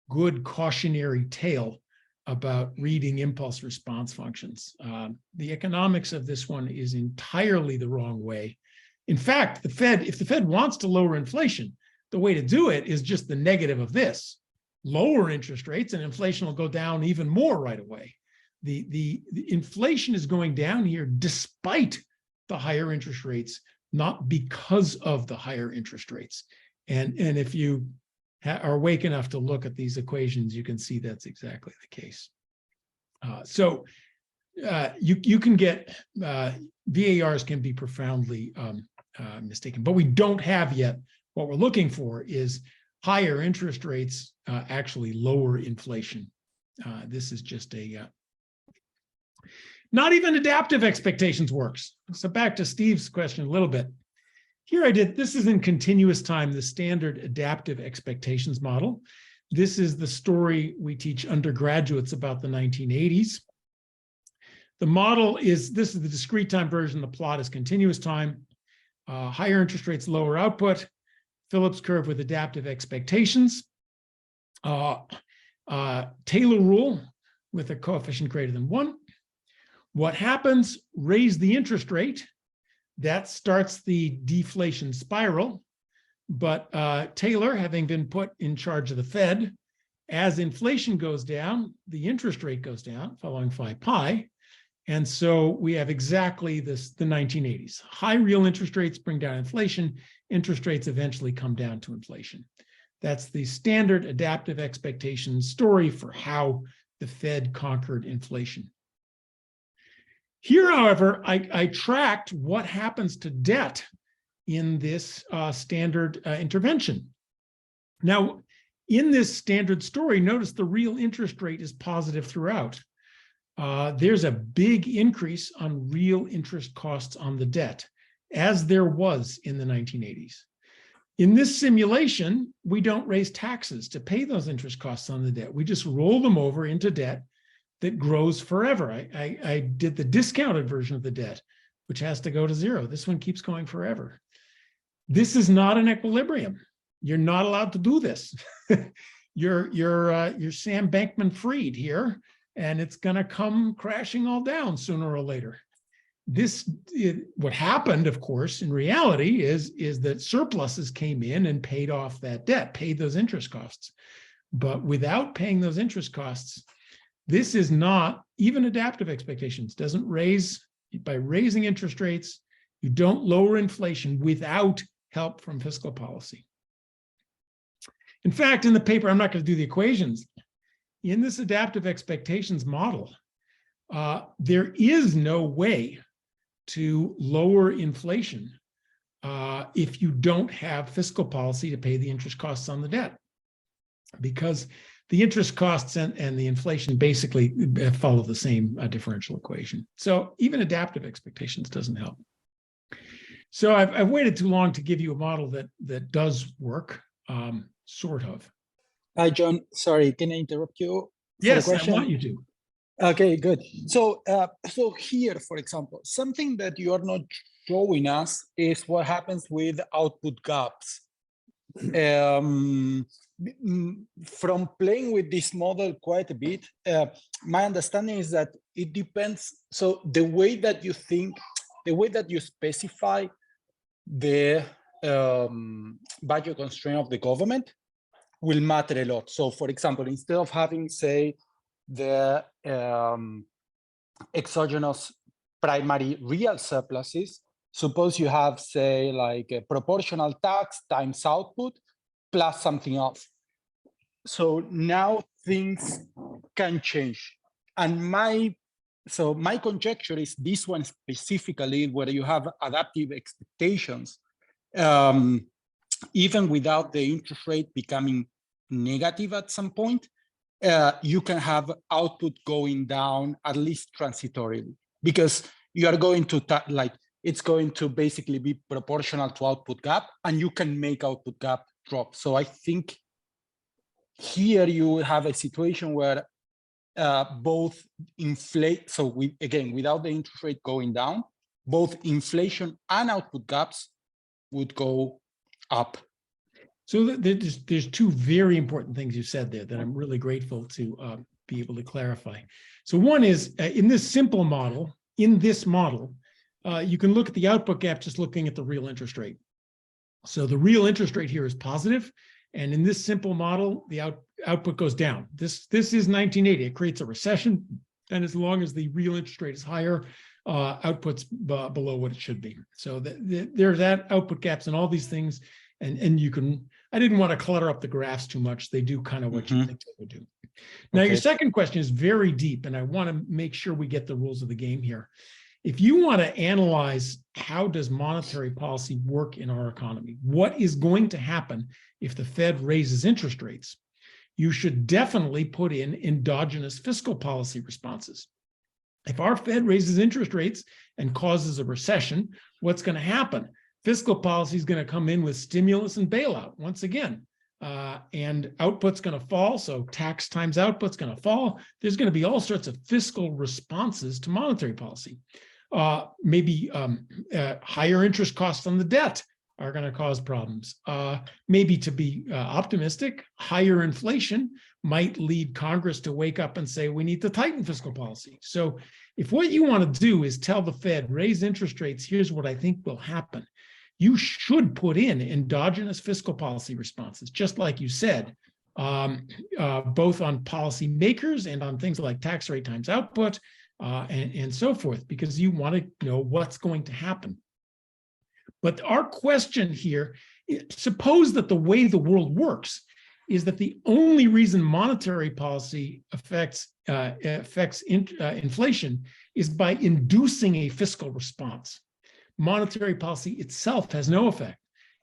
good cautionary tale about reading impulse response functions. The economics of this one is entirely the wrong way. In fact, if the Fed wants to lower inflation, the way to do it is just the negative of this. Lower interest rates and inflation will go down even more right away. The inflation is going down here despite the higher interest rates, not because of the higher interest rates. And if you are awake enough to look at these equations, you can see that's exactly the case. So you can get, VARs can be profoundly mistaken, but we don't have yet, what we're looking for is higher interest rates actually lower inflation. This is just not even adaptive expectations works. So back to Steve's question a little bit. Here this is in continuous time, the standard adaptive expectations model. This is the story we teach undergraduates about the 1980s. The model this is the discrete time version. The plot is continuous time. Higher interest rates, lower output. Phillips curve with adaptive expectations. Taylor rule with a coefficient greater than 1. What happens? Raise the interest rate. That starts the deflation spiral. But Taylor, having been put in charge of the Fed, as inflation goes down, the interest rate goes down following phi pi. And so we have exactly this, the 1980s. High real interest rates bring down inflation. Interest rates eventually come down to inflation. That's the standard adaptive expectation story for how the Fed conquered inflation. Here, however, I tracked what happens to debt in this standard intervention. Now, in this standard story, notice the real interest rate is positive throughout. There's a big increase on real interest costs on the debt, as there was in the 1980s. In this simulation, we don't raise taxes to pay those interest costs on the debt. We just roll them over into debt that grows forever. I did the discounted version of the debt, which has to go to zero. This one keeps going forever. This is not an equilibrium. You're not allowed to do this. You're Sam Bankman-Fried here, and it's going to come crashing all down sooner or later. what happened, of course, in reality is that surpluses came in and paid off that debt, paid those interest costs. But without paying those interest costs, this is not even adaptive expectations, doesn't raise, by raising interest rates, you don't lower inflation without help from fiscal policy. In fact, in the paper, I'm not going to do the equations. In this adaptive expectations model, there is no way to lower inflation if you don't have fiscal policy to pay the interest costs on the debt, because the interest costs and the inflation basically follow the same differential equation. So even adaptive expectations doesn't help. So I've waited too long to give you a model that does work, sort of. Hi, John. Sorry, can I interrupt you? Yes, I want you to. Okay, good. So, so here, for example, something that you are not showing us is what happens with output gaps. From playing with this model quite a bit, my understanding is that it depends. So the way that you think, the way that you specify the budget constraint of the government will matter a lot. So for example, instead of having, say, the exogenous primary real surpluses, suppose you have, say, like a proportional tax times output plus something else. So now things can change. And my conjecture is this one specifically, where you have adaptive expectations, even without the interest rate becoming negative at some point, you can have output going down at least transitorily, because you are going to it's going to basically be proportional to output gap, and you can make output gap drop. So I think here you have a situation where both inflate. So again, without the interest rate going down, both inflation and output gaps would go up. So there's two very important things you said there that I'm really grateful to be able to clarify. So one is in this simple model, you can look at the output gap just looking at the real interest rate. So the real interest rate here is positive, and in this simple model, the output goes down. This is 1980. It creates a recession, and as long as the real interest rate is higher, output's below what it should be. So there's that output gaps and all these things. And you can, I didn't want to clutter up the graphs too much. They do kind of what you think they would do. Now, your second question is very deep, and I want to make sure we get the rules of the game here. If you want to analyze how does monetary policy work in our economy, what is going to happen if the Fed raises interest rates, you should definitely put in endogenous fiscal policy responses. If our Fed raises interest rates and causes a recession, what's going to happen? Fiscal policy is going to come in with stimulus and bailout once again, and output's going to fall. So tax times output's going to fall. There's going to be all sorts of fiscal responses to monetary policy. Maybe higher interest costs on the debt are going to cause problems. Maybe, to be optimistic, higher inflation might lead Congress to wake up and say, we need to tighten fiscal policy. So if what you want to do is tell the Fed, raise interest rates, here's what I think will happen, you should put in endogenous fiscal policy responses, just like you said, both on policy makers and on things like tax rate times output and so forth, because you want to know what's going to happen. But our question here, suppose that the way the world works is that the only reason monetary policy affects inflation is by inducing a fiscal response. Monetary policy itself has no effect.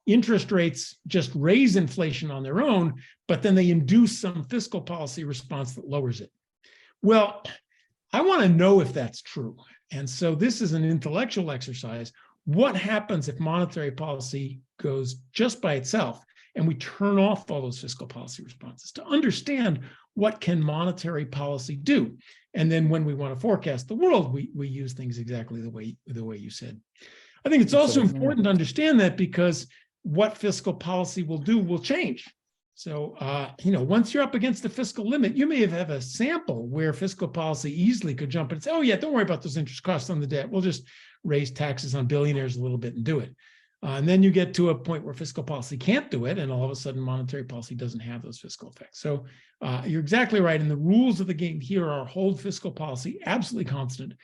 Interest rates just raise inflation on their own, but then they induce some fiscal policy response that lowers it. Well, I want to know if that's true. And so this is an intellectual exercise. What happens if monetary policy goes just by itself and we turn off all those fiscal policy responses to understand what can monetary policy do? And then when we want to forecast the world, we use things exactly the way you said. I think it's also important to understand that, because what fiscal policy will do will change. So, once you're up against the fiscal limit, you may have a sample where fiscal policy easily could jump in and say, oh yeah, don't worry about those interest costs on the debt. We'll just raise taxes on billionaires a little bit and do it. And then you get to a point where fiscal policy can't do it, and all of a sudden monetary policy doesn't have those fiscal effects. So you're exactly right. And the rules of the game here are hold fiscal policy absolutely constant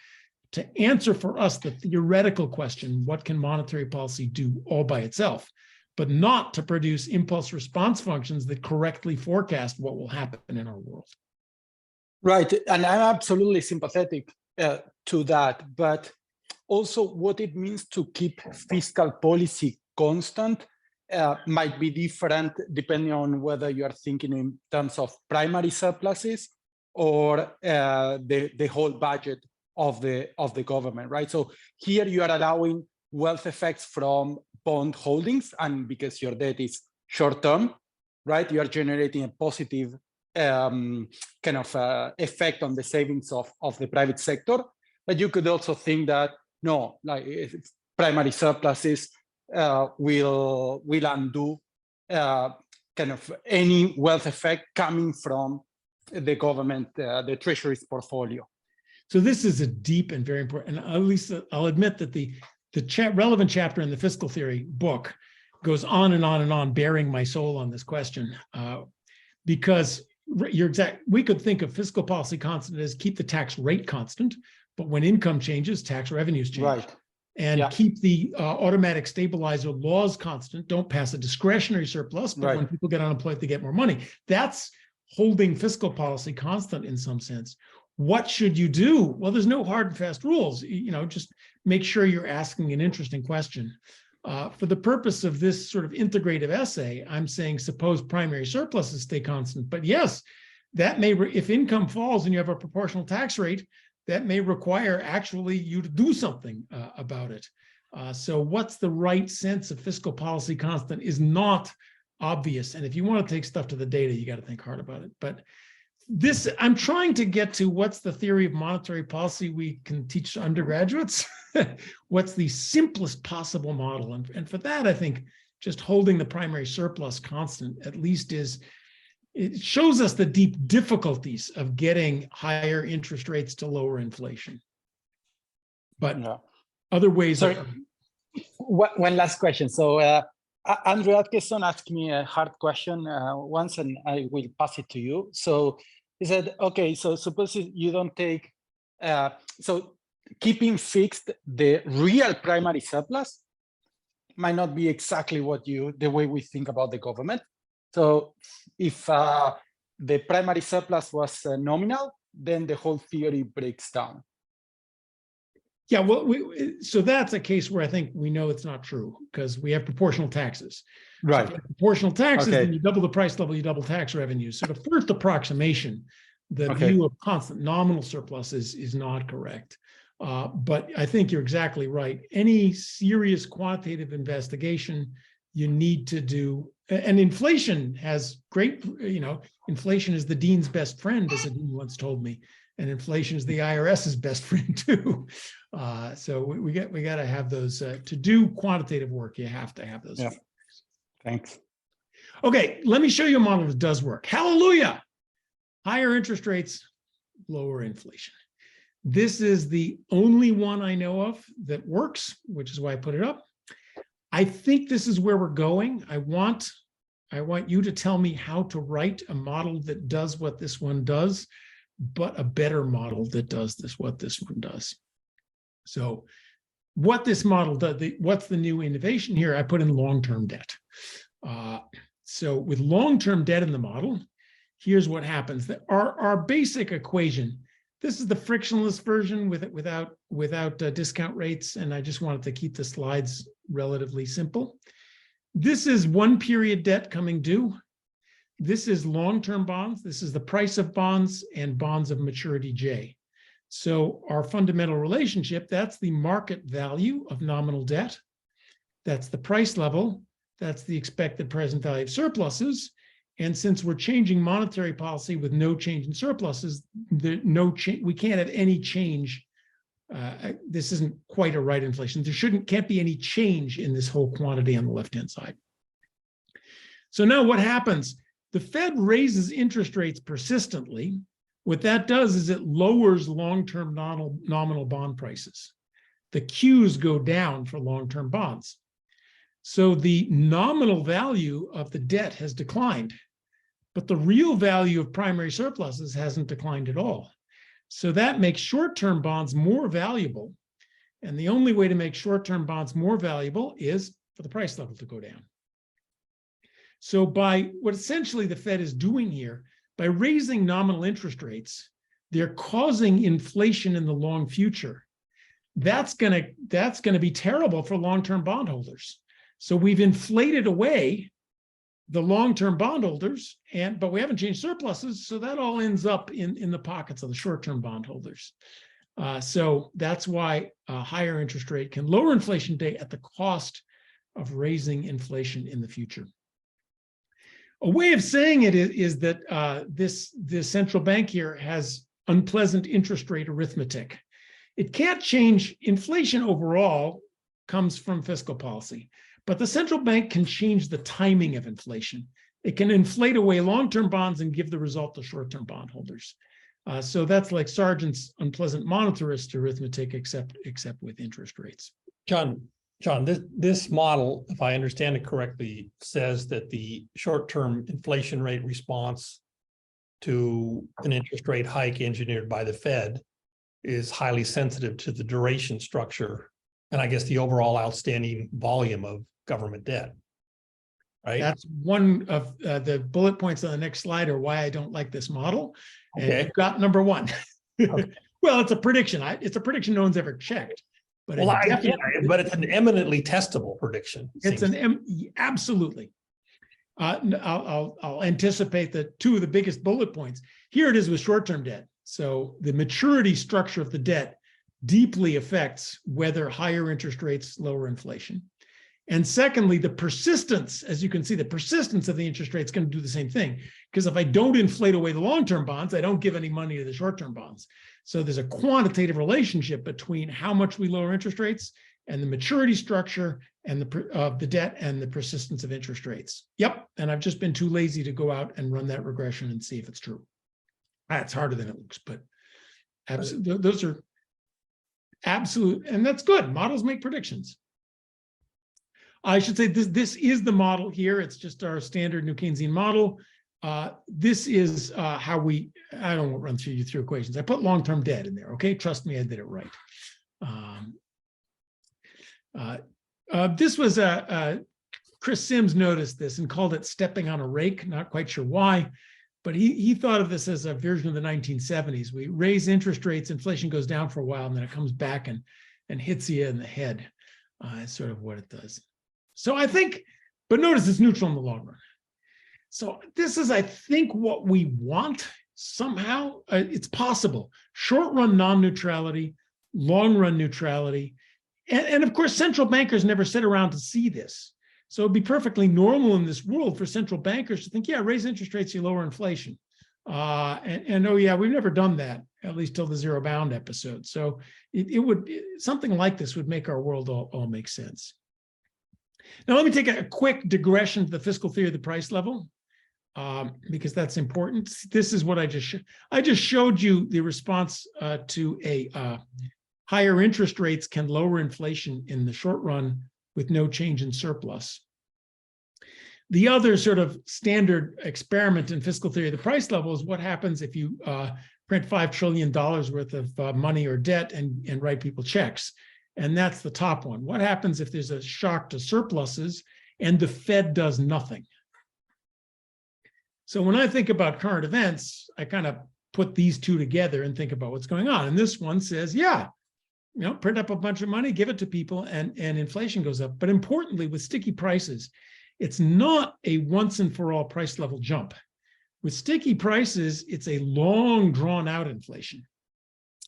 to answer for us the theoretical question, what can monetary policy do all by itself? But not to produce impulse response functions that correctly forecast what will happen in our world. Right, and I'm absolutely sympathetic to that, but also what it means to keep fiscal policy constant might be different depending on whether you are thinking in terms of primary surpluses or the whole budget of the government, right? So here you are allowing wealth effects from bond holdings, and because your debt is short-term, right, you are generating a positive effect on the savings of the private sector. But you could also think that, no, like primary surpluses will undo any wealth effect coming from the government, the treasury's portfolio. So this is a deep and very important, and at least I'll admit that the relevant chapter in the fiscal theory book goes on and on and on, bearing my soul on this question, because you're exact. We could think of fiscal policy constant as keep the tax rate constant, but when income changes, tax revenues change. Right. And keep the automatic stabilizer laws constant. Don't pass a discretionary surplus, but when people get unemployed, they get more money. That's holding fiscal policy constant in some sense. What should you do? Well, there's no hard and fast rules. Just make sure you're asking an interesting question. For the purpose of this sort of integrative essay, I'm saying suppose primary surpluses stay constant. But yes, that may, if income falls and you have a proportional tax rate, that may require actually you to do something about it. So what's the right sense of fiscal policy constant is not obvious. And if you want to take stuff to the data, you got to think hard about it. But this, I'm trying to get to what's the theory of monetary policy we can teach to undergraduates. What's the simplest possible model? And for that, I think just holding the primary surplus constant at least it shows us the deep difficulties of getting higher interest rates to lower inflation. But other ways. One last question. So Andrew Atkinson asked me a hard question once, and I will pass it to you. So he said, okay, so suppose you don't take, so keeping fixed the real primary surplus might not be exactly the way we think about the government. So if the primary surplus was nominal, then the whole theory breaks down. Yeah, well, so that's a case where I think we know it's not true because we have proportional taxes. Right. So proportional taxes, then you double the price level, you double tax revenues. So the first approximation, the view of constant nominal surplus is not correct. But I think you're exactly right. Any serious quantitative investigation you need to do, and inflation has great, inflation is the dean's best friend, as a dean once told me. And inflation is the IRS's best friend too. So we got to have those to do quantitative work. You have to have those. Yeah. Thanks. Okay, let me show you a model that does work. Hallelujah! Higher interest rates, lower inflation. This is the only one I know of that works, which is why I put it up. I think this is where we're going. I want you to tell me how to write a model that does what this one does, but a better model that does what this one does. So what this model does, what's the new innovation here? I put in long-term debt. So with long-term debt in the model, here's what happens. Our basic equation, this is the frictionless version without discount rates, and I just wanted to keep the slides relatively simple. This is one period debt coming due. This is long-term bonds. This is the price of bonds and bonds of maturity J. So our fundamental relationship, that's the market value of nominal debt. That's the price level. That's the expected present value of surpluses. And since we're changing monetary policy with no change in surpluses, we can't have any change. This isn't quite a right inflation. There can't be any change in this whole quantity on the left-hand side. So now what happens? the Fed raises interest rates persistently. What that does is it lowers long-term nominal bond prices. The Qs go down for long-term bonds. So the nominal value of the debt has declined, but the real value of primary surpluses hasn't declined at all. So that makes short-term bonds more valuable. And the only way to make short-term bonds more valuable is for the price level to go down. So by what essentially the Fed is doing here, by raising nominal interest rates, they're causing inflation in the long future. That's gonna be terrible for long-term bondholders. So we've inflated away the long-term bondholders, but we haven't changed surpluses, so that all ends up in the pockets of the short-term bondholders. So that's why a higher interest rate can lower inflation today at the cost of raising inflation in the future. A way of saying it is that this central bank here has unpleasant interest rate arithmetic. It can't change. Inflation overall comes from fiscal policy, but the central bank can change the timing of inflation. It can inflate away long-term bonds and give the result to short-term bondholders. So that's like Sargent's unpleasant monetarist arithmetic, except with interest rates. John, this model, if I understand it correctly, says that the short-term inflation rate response to an interest rate hike engineered by the Fed is highly sensitive to the duration structure and I guess the overall outstanding volume of government debt. Right. That's one of the bullet points on the next slide are why I don't like this model. And Okay. you've got number one. Okay. Well, it's a prediction. It's a prediction no one's ever checked. But Well, but it's an eminently testable prediction. it's absolutely. I'll anticipate that two of the biggest bullet points. Here it is with short-term debt. So the maturity structure of the debt deeply affects whether higher interest rates lower inflation. And secondly, the persistence, as you can see, the persistence of the interest rate is going to do the same thing. Because if I don't inflate away the long-term bonds, I don't give any money to the short-term bonds. So there's a quantitative relationship between how much we lower interest rates and the maturity structure and the debt and the persistence of interest rates. Yep, and I've just been too lazy to go out and run that regression and see if it's true. It's harder than it looks, but those are absolute, and that's good. Models make predictions. I should say this is the model here. It's just our standard New Keynesian model. This is how I don't run you through equations. I put long-term debt in there, okay? Trust me, I did it right. This was Chris Sims noticed this and called it stepping on a rake. Not quite sure why, but he thought of this as a version of the 1970s. We raise interest rates, inflation goes down for a while, and then it comes back and hits you in the head. It's sort of what it does. So I think, but notice it's neutral in the long run. So this is, I think, what we want somehow. It's possible. Short-run non-neutrality, long-run neutrality. And of course, central bankers never sit around to see this. So it'd be perfectly normal in this world for central bankers to think, yeah, raise interest rates, you lower inflation. And oh yeah, we've never done that, at least till the zero bound episode. So something like this would make our world all make sense. Now, let me take a quick digression to the fiscal theory of the price level, because that's important. This is what I just showed you the response to a higher interest rates can lower inflation in the short run with no change in surplus. The other sort of standard experiment in fiscal theory of the price level is what happens if you print $5 trillion worth of money or debt and write people checks. And that's the top one. What happens if there's a shock to surpluses and the Fed does nothing? So when I think about current events, I kind of put these two together and think about what's going on. And this one says, yeah, print up a bunch of money, give it to people, and inflation goes up. But importantly, with sticky prices, it's not a once and for all price level jump. With sticky prices, it's a long drawn out inflation.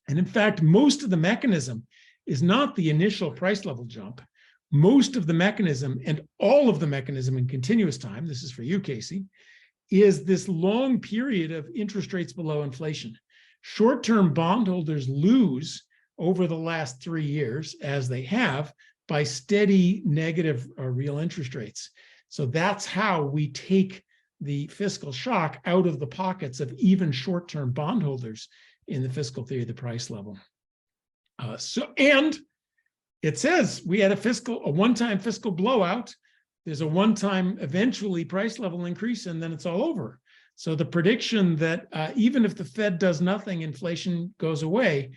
And in fact, most of the mechanism is not the initial price level jump. Most of the mechanism and all of the mechanism in continuous time, this is for you, Casey, is this long period of interest rates below inflation. Short-term bondholders lose over the last 3 years, as they have, by steady negative real interest rates. So that's how we take the fiscal shock out of the pockets of even short-term bondholders in the fiscal theory of the price level. And it says we had a one-time fiscal blowout. There's a one-time eventually price level increase, and then it's all over. So the prediction that even if the Fed does nothing, inflation goes away,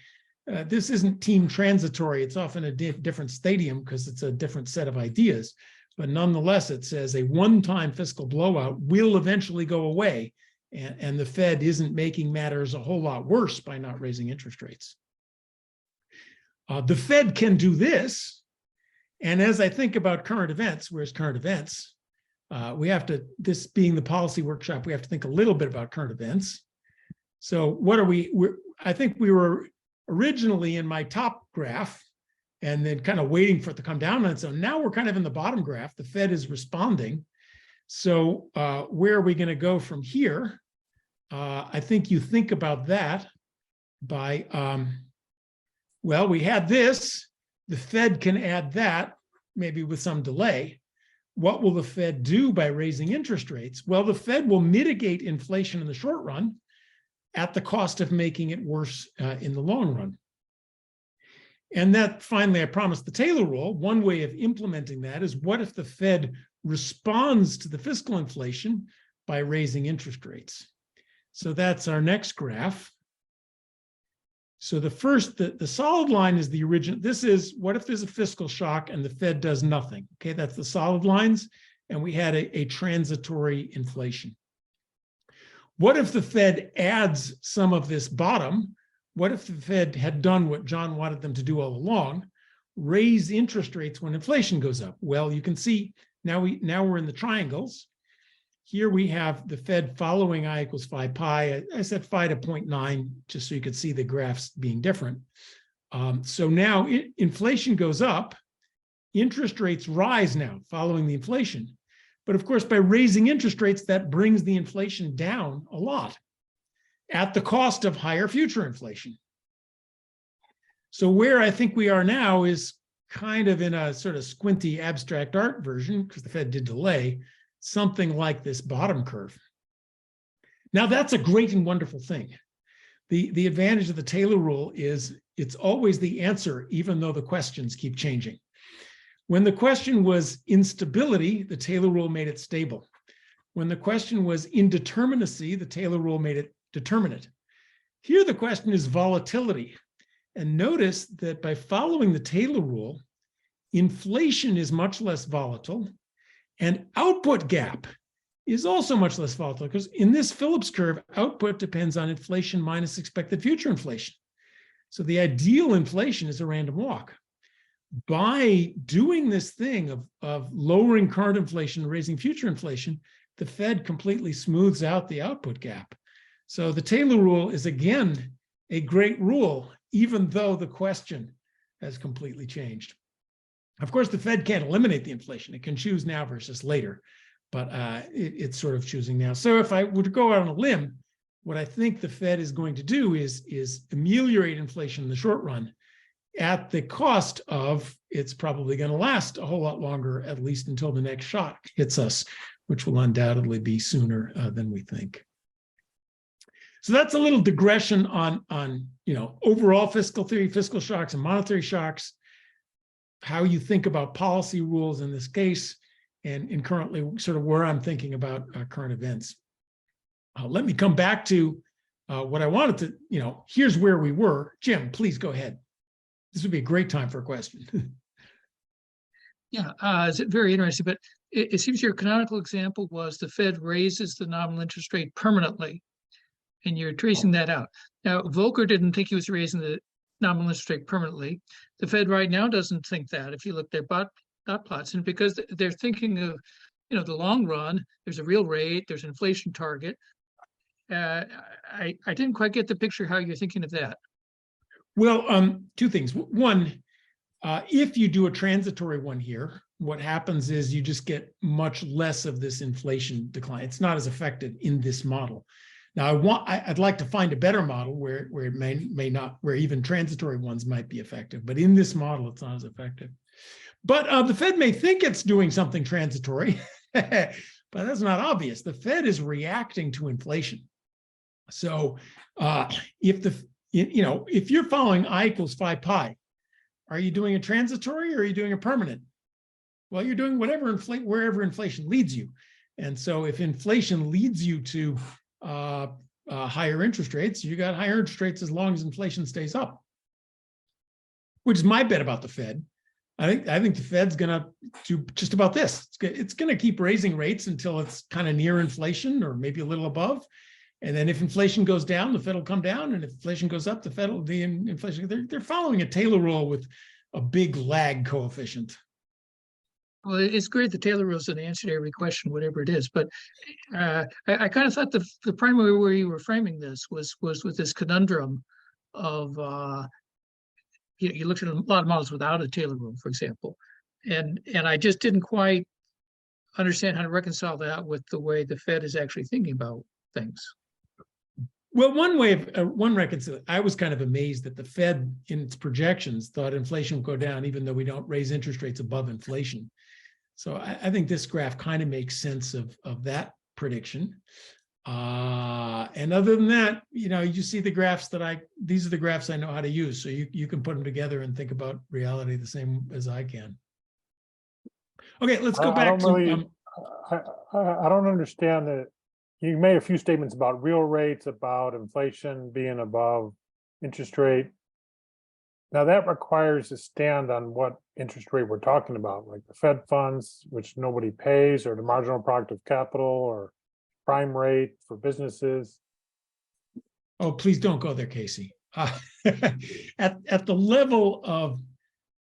this isn't team transitory. It's often a different stadium because it's a different set of ideas. But nonetheless, it says a one-time fiscal blowout will eventually go away. And the Fed isn't making matters a whole lot worse by not raising interest rates. The Fed can do this. And as I think about current events, where's current events? We have to, this being the policy workshop, we have to think a little bit about current events. So what are I think we were originally in my top graph and then kind of waiting for it to come down. And so now we're kind of in the bottom graph. The Fed is responding. So where are we going to go from here? I think you think about that by, well, we had this. The Fed can add that, maybe with some delay. What will the Fed do by raising interest rates? Well, the Fed will mitigate inflation in the short run at the cost of making it worse in the long run. And that, finally, I promised the Taylor rule. One way of implementing that is, what if the Fed responds to the fiscal inflation by raising interest rates? So that's our next graph. So the first, the solid line is the original. This is what if there's a fiscal shock and the Fed does nothing? Okay, that's the solid lines. And we had a transitory inflation. What if the Fed adds some of this bottom? What if the Fed had done what John wanted them to do all along, raise interest rates when inflation goes up? Well, you can see now we're in the triangles. Here we have the Fed following I equals phi pi. I set phi to 0.9 just so you could see the graphs being different. So now inflation goes up, interest rates rise now following the inflation. But of course, by raising interest rates, that brings the inflation down a lot at the cost of higher future inflation. So where I think we are now is kind of in a sort of squinty abstract art version, because the Fed did delay, something like this bottom curve. Now that's a great and wonderful thing. The advantage of the Taylor rule is it's always the answer, even though the questions keep changing. When the question was instability, the Taylor rule made it stable. When the question was indeterminacy, the Taylor rule made it determinate. Here the question is volatility. And notice that by following the Taylor rule, inflation is much less volatile, and output gap is also much less volatile, because in this Phillips curve, output depends on inflation minus expected future inflation. So the ideal inflation is a random walk. By doing this thing of lowering current inflation, raising future inflation, the Fed completely smooths out the output gap. So the Taylor rule is, again, a great rule, even though the question has completely changed. Of course, the Fed can't eliminate the inflation. It can choose now versus later, but it's sort of choosing now. So if I were to go out on a limb, what I think the Fed is going to do is ameliorate inflation in the short run at the cost of it's probably going to last a whole lot longer, at least until the next shock hits us, which will undoubtedly be sooner than we think. So that's a little digression on overall fiscal theory, fiscal shocks and monetary shocks, how you think about policy rules in this case, and currently sort of where I'm thinking about current events. Let me come back to what I wanted to, here's where we were. Jim, please go ahead. This would be a great time for a question. Yeah, it's very interesting, but it seems your canonical example was the Fed raises the nominal interest rate permanently, and you're tracing that out. Now, Volcker didn't think he was raising the nominal interest rate permanently. The Fed right now doesn't think that, if you look at their dot plots, and because they're thinking of, the long run, there's a real rate, there's an inflation target. I didn't quite get the picture how you're thinking of that. Well, two things. One, if you do a transitory one here, what happens is you just get much less of this inflation decline. It's not as effective in this model. Now, I'd like to find a better model where it may not, where even transitory ones might be effective. But in this model, it's not as effective. But the Fed may think it's doing something transitory, but that's not obvious. The Fed is reacting to inflation. So if you're following I equals 5 pi, are you doing a transitory or are you doing a permanent? Well, you're doing wherever inflation leads you. And so if inflation leads you to higher interest rates, you got higher interest rates as long as inflation stays up, which is my bet about the Fed. I think the Fed's going to do just about this. It's going to keep raising rates until it's kind of near inflation or maybe a little above. And then if inflation goes down, the Fed will come down. And if inflation goes up, inflation, they're following a Taylor rule with a big lag coefficient. Well, it's great the Taylor rule's an answer to every question, whatever it is. But I kind of thought the primary way you were framing this was with this conundrum of you looked at a lot of models without a Taylor rule, for example, and I just didn't quite understand how to reconcile that with the way the Fed is actually thinking about things. Well, one reconciliation, I was kind of amazed that the Fed in its projections thought inflation would go down, even though we don't raise interest rates above inflation. So I think this graph kind of makes sense of that prediction. And other than that, you see the graphs these are the graphs I know how to use. So you can put them together and think about reality the same as I can. Okay, let's go back to. I don't understand that. You made a few statements about real rates, about inflation being above interest rate. Now that requires a stand on what interest rate we're talking about, like the Fed funds, which nobody pays, or the marginal product of capital, or prime rate for businesses. Oh, please don't go there, Casey. At the level of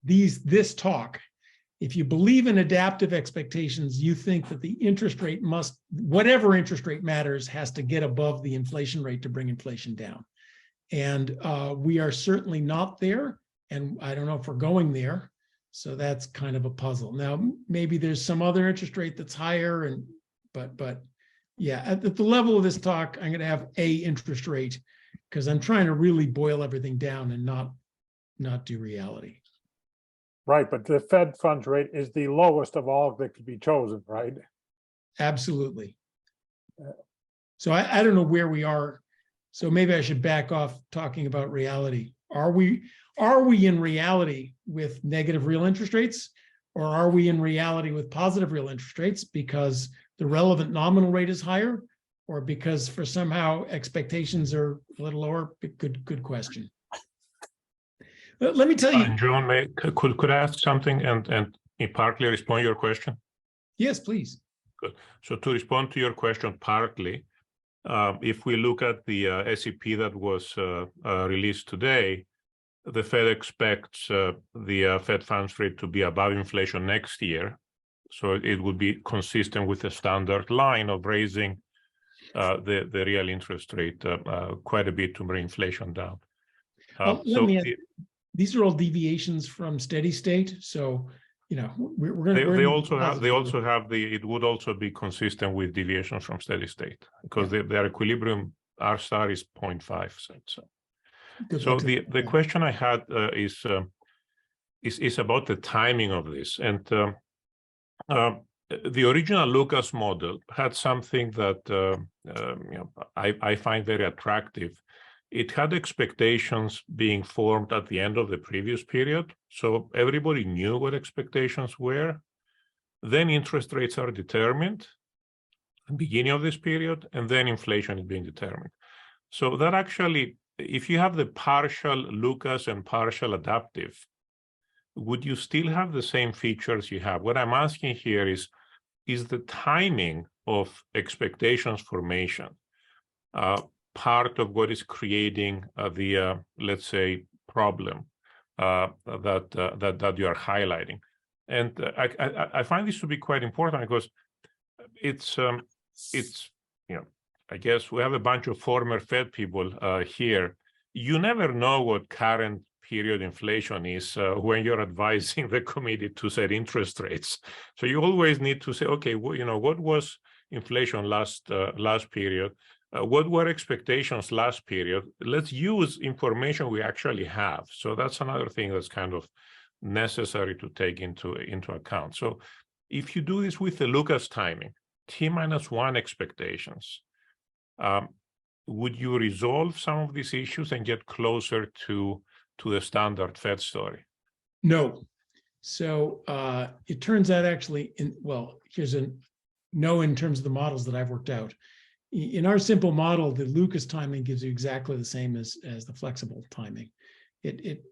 this talk, if you believe in adaptive expectations, you think that the interest rate whatever interest rate matters, has to get above the inflation rate to bring inflation down. And we are certainly not there. And I don't know if we're going there. So that's kind of a puzzle. Now, maybe there's some other interest rate that's higher, but yeah, at the level of this talk, I'm going to have a interest rate because I'm trying to really boil everything down and not do reality. Right, but the Fed funds rate is the lowest of all that could be chosen, right? Absolutely. So I don't know where we are. So maybe I should back off talking about reality. Are we in reality with negative real interest rates, or are we in reality with positive real interest rates because the relevant nominal rate is higher, or because for somehow expectations are a little lower? Good question. Let me tell you. John, could I ask something and partly respond to your question? Yes, please. Good. So to respond to your question partly, if we look at the SEP that was released today, the Fed expects the Fed funds rate to be above inflation next year. So it would be consistent with the standard line of raising the real interest rate quite a bit to bring inflation down. These are all deviations from steady state. So, we're going to. They also have it would also be consistent with deviations from steady state because their equilibrium R star is 0.5. So the question I had is about the timing of this. And the original Lucas model had something that I find very attractive. It had expectations being formed at the end of the previous period. So everybody knew what expectations were. Then interest rates are determined at the beginning of this period, and then inflation is being determined. So that actually, if you have the partial Lucas and partial adaptive, would you still have the same features you have? What I'm asking here is the timing of expectations formation part of what is creating the let's say problem that you are highlighting? And I find this to be quite important because it's I guess we have a bunch of former Fed people here. You never know what current period inflation is when you're advising the committee to set interest rates. So you always need to say, okay, well, what was inflation last period? What were expectations last period? Let's use information we actually have. So that's another thing that's kind of necessary to take into account. So if you do this with the Lucas timing, T-1 expectations, would you resolve some of these issues and get closer to the standard Fed story? No. So it turns out actually, here's a no in terms of the models that I've worked out. In our simple model, the Lucas timing gives you exactly the same as the flexible timing. It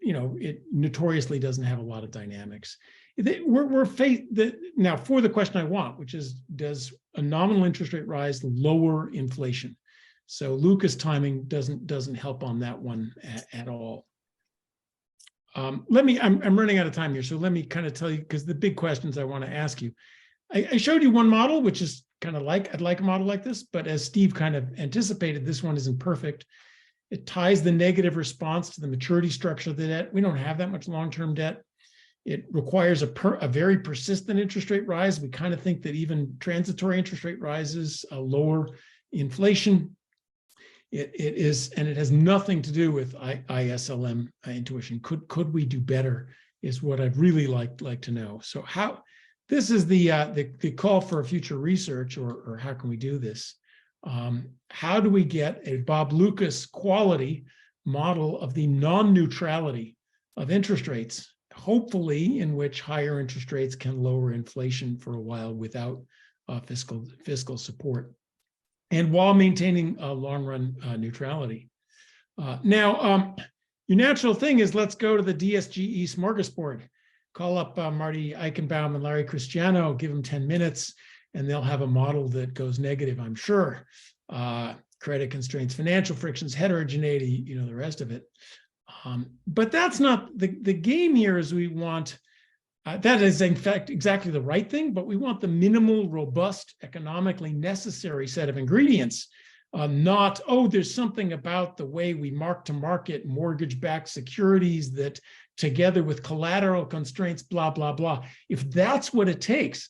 notoriously doesn't have a lot of dynamics. We're faced now for the question I want, which is, does a nominal interest rate rise lower inflation? So Lucas timing doesn't help on that one at all. I'm running out of time here, so let me kind of tell you, because the big questions I want to ask you. I showed you one model, which is kind of like, I'd like a model like this, but as Steve kind of anticipated, this one isn't perfect. It ties the negative response to the maturity structure of the debt. We don't have that much long-term debt. It requires a very persistent interest rate rise. We kind of think that even transitory interest rate rises lower inflation. It has nothing to do with ISLM intuition. Could we do better is what I'd really like to know. So this is the call for future research, or how can we do this? How do we get a Bob Lucas quality model of the non-neutrality of interest rates, hopefully in which higher interest rates can lower inflation for a while without fiscal support, and while maintaining long-run neutrality. Now, your natural thing is, let's go to the DSGE smorgasbord. Call up Marty Eichenbaum and Larry Cristiano, give them 10 minutes, and they'll have a model that goes negative, I'm sure. Credit constraints, financial frictions, heterogeneity, the rest of it. But that's not the game here. Is we want, that is in fact exactly the right thing, but we want the minimal, robust, economically necessary set of ingredients. Not, there's something about the way we mark to market mortgage-backed securities that together with collateral constraints, blah, blah, blah. If that's what it takes,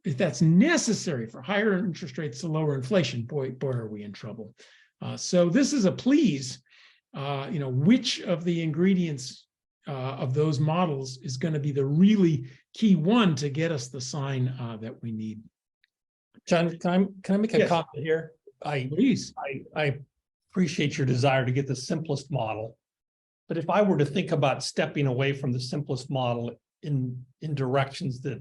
if that's necessary for higher interest rates to lower inflation, boy, are we in trouble. So this is a please, which of the ingredients of those models is going to be the really key one to get us the sign that we need. John, can I make a comment here? Please. I appreciate your desire to get the simplest model, but if I were to think about stepping away from the simplest model in directions that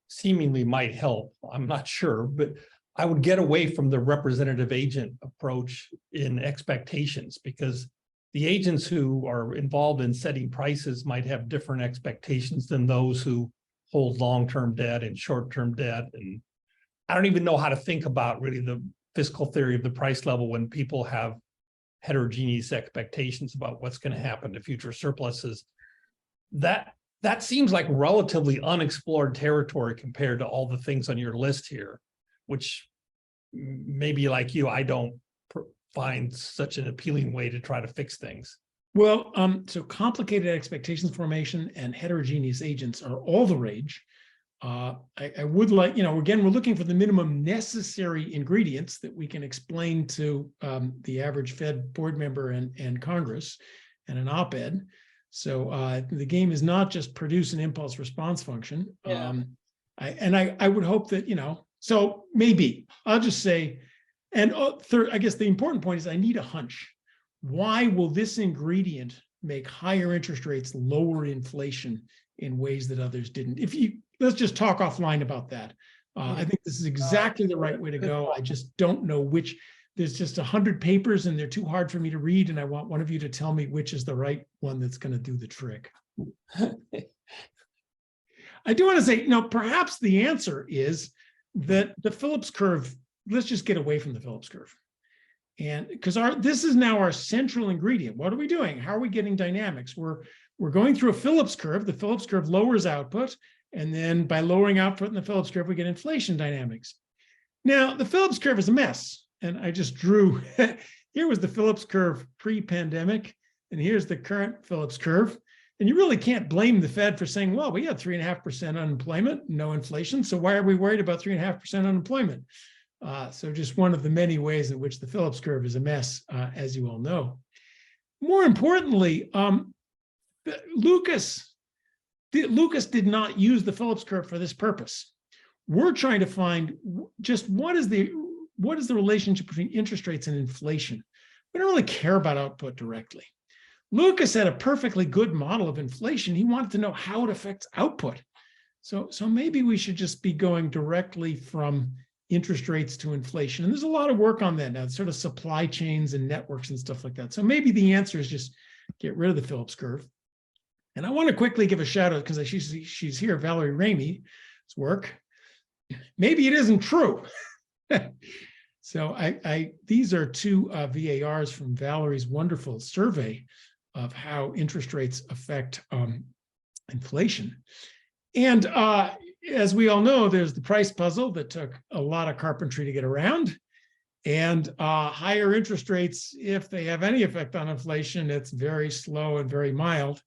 seemingly might help, I'm not sure, but I would get away from the representative agent approach in expectations, because the agents who are involved in setting prices might have different expectations than those who hold long-term debt and short-term debt. And I don't even know how to think about really the fiscal theory of the price level when people have heterogeneous expectations about what's going to happen to future surpluses. That seems like relatively unexplored territory compared to all the things on your list here, which maybe like you, I don't find such an appealing way to try to fix things. Well, so complicated expectations formation and heterogeneous agents are all the rage. I would like, again, we're looking for the minimum necessary ingredients that we can explain to the average Fed board member and Congress and an op-ed. So the game is not just produce an impulse response function. Yeah. I would hope that, so maybe I'll just say, and third, I guess the important point is I need a hunch. Why will this ingredient make higher interest rates lower inflation in ways that others didn't? Let's just talk offline about that. I think this is exactly the right way to go. I just don't know which. There's just 100 papers and they're too hard for me to read, and I want one of you to tell me which is the right one that's going to do the trick. I do want to say, perhaps the answer is that the Phillips curve, let's just get away from the Phillips curve. And because this is now our central ingredient. What are we doing? How are we getting dynamics? We're going through a Phillips curve. The Phillips curve lowers output, and then by lowering output in the Phillips curve, we get inflation dynamics. Now, the Phillips curve is a mess. And I just drew, here was the Phillips curve pre-pandemic, and here's the current Phillips curve. And you really can't blame the Fed for saying, well, we had 3.5% unemployment, no inflation, so why are we worried about 3.5% unemployment? So just one of the many ways in which the Phillips curve is a mess, as you all know. More importantly, Lucas did not use the Phillips curve for this purpose. We're trying to find just what is the relationship between interest rates and inflation. We don't really care about output directly. Lucas had a perfectly good model of inflation. He wanted to know how it affects output. So maybe we should just be going directly from interest rates to inflation. And there's a lot of work on that now, sort of supply chains and networks and stuff like that. So maybe the answer is just get rid of the Phillips curve. And I want to quickly give a shout out because she's here, Valerie Ramey's work. Maybe it isn't true. So these are two VARs from Valerie's wonderful survey of how interest rates affect inflation. And as we all know, there's the price puzzle that took a lot of carpentry to get around. And higher interest rates, if they have any effect on inflation, it's very slow and very mild.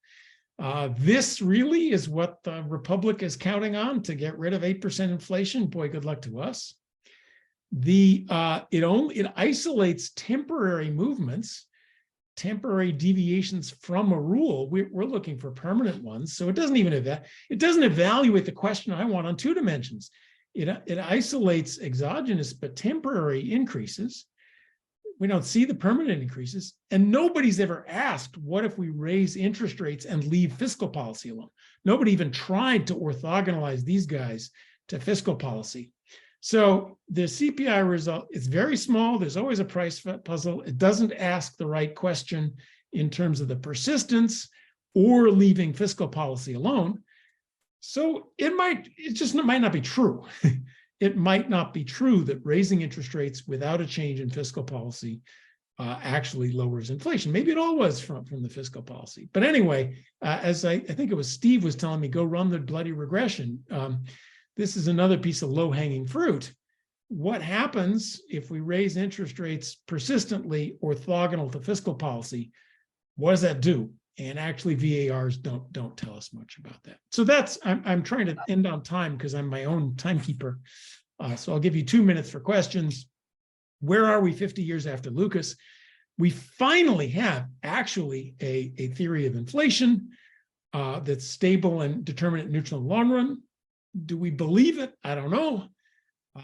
This really is what the Republic is counting on to get rid of 8% inflation. Boy, good luck to us. It isolates temporary movements, temporary deviations from a rule. We're looking for permanent ones. So it doesn't evaluate the question I want on 2 dimensions. It isolates exogenous but temporary increases. We don't see the permanent increases. And nobody's ever asked, what if we raise interest rates and leave fiscal policy alone? Nobody even tried to orthogonalize these guys to fiscal policy. So the CPI result is very small. There's always a price puzzle. It doesn't ask the right question in terms of the persistence or leaving fiscal policy alone. So it might not be true. It might not be true that raising interest rates without a change in fiscal policy actually lowers inflation. Maybe it all was from the fiscal policy. But anyway, as I think it was Steve was telling me, go run the bloody regression. This is another piece of low-hanging fruit. What happens if we raise interest rates persistently orthogonal to fiscal policy? What does that do? And actually, VARs don't tell us much about that. So I'm trying to end on time because I'm my own timekeeper. So I'll give you 2 minutes for questions. Where are we 50 years after Lucas? We finally have actually a theory of inflation that's stable and determinate neutral in the long run. Do we believe it? I don't know.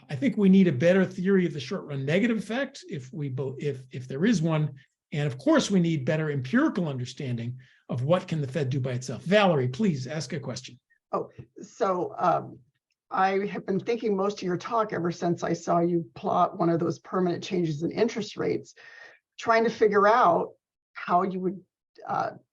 I think we need a better theory of the short run negative effect if there is one. And of course, we need better empirical understanding of what can the Fed do by itself. Valerie, please ask a question. Oh, so I have been thinking most of your talk ever since I saw you plot one of those permanent changes in interest rates, trying to figure out how you would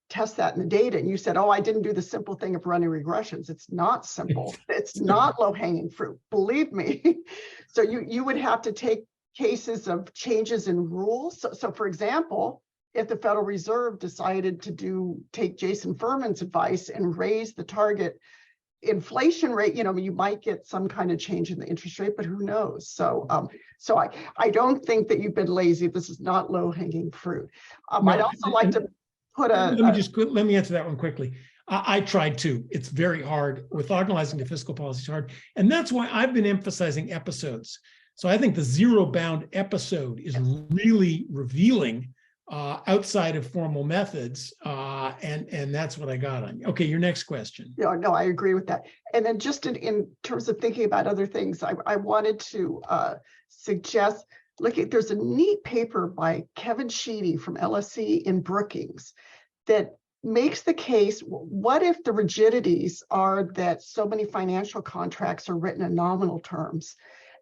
test that in the data. And you said, oh, I didn't do the simple thing of running regressions. It's not simple. It's not low-hanging fruit, believe me. So you would have to take cases of changes in rules. So for example, if the Federal Reserve decided to take Jason Furman's advice and raise the target inflation rate, you might get some kind of change in the interest rate, but who knows? So I don't think that you've been lazy. This is not low-hanging fruit. I'd also like to put let me answer that one quickly. I tried to. It's very hard. Orthogonalizing the fiscal policy is hard. And that's why I've been emphasizing episodes. So I think the zero-bound episode is really revealing outside of formal methods. And that's what I got on you. Okay, your next question. No, I agree with that. And then just in terms of thinking about other things, I wanted to suggest, there's a neat paper by Kevin Sheedy from LSE in Brookings that makes the case, what if the rigidities are that so many financial contracts are written in nominal terms?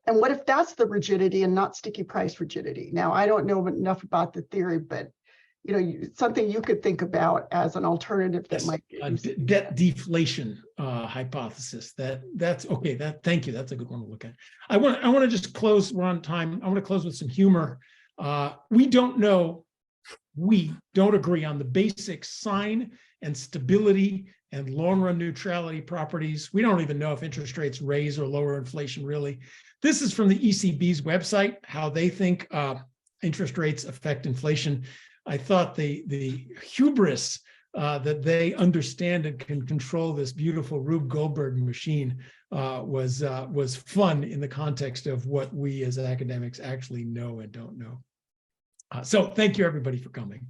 And what if that's the rigidity and not sticky price rigidity? Now, I don't know enough about the theory, but something you could think about as an alternative that might debt deflation hypothesis. That's okay. Thank you. That's a good one to look at. I want to just close. We're on time. I want to close with some humor. We don't agree on the basic sign and stability and long-run neutrality properties. We don't even know if interest rates raise or lower inflation, really. This is from the ECB's website, how they think interest rates affect inflation. I thought the hubris that they understand and can control this beautiful Rube Goldberg machine was fun in the context of what we as academics actually know and don't know. So thank you, everybody, for coming.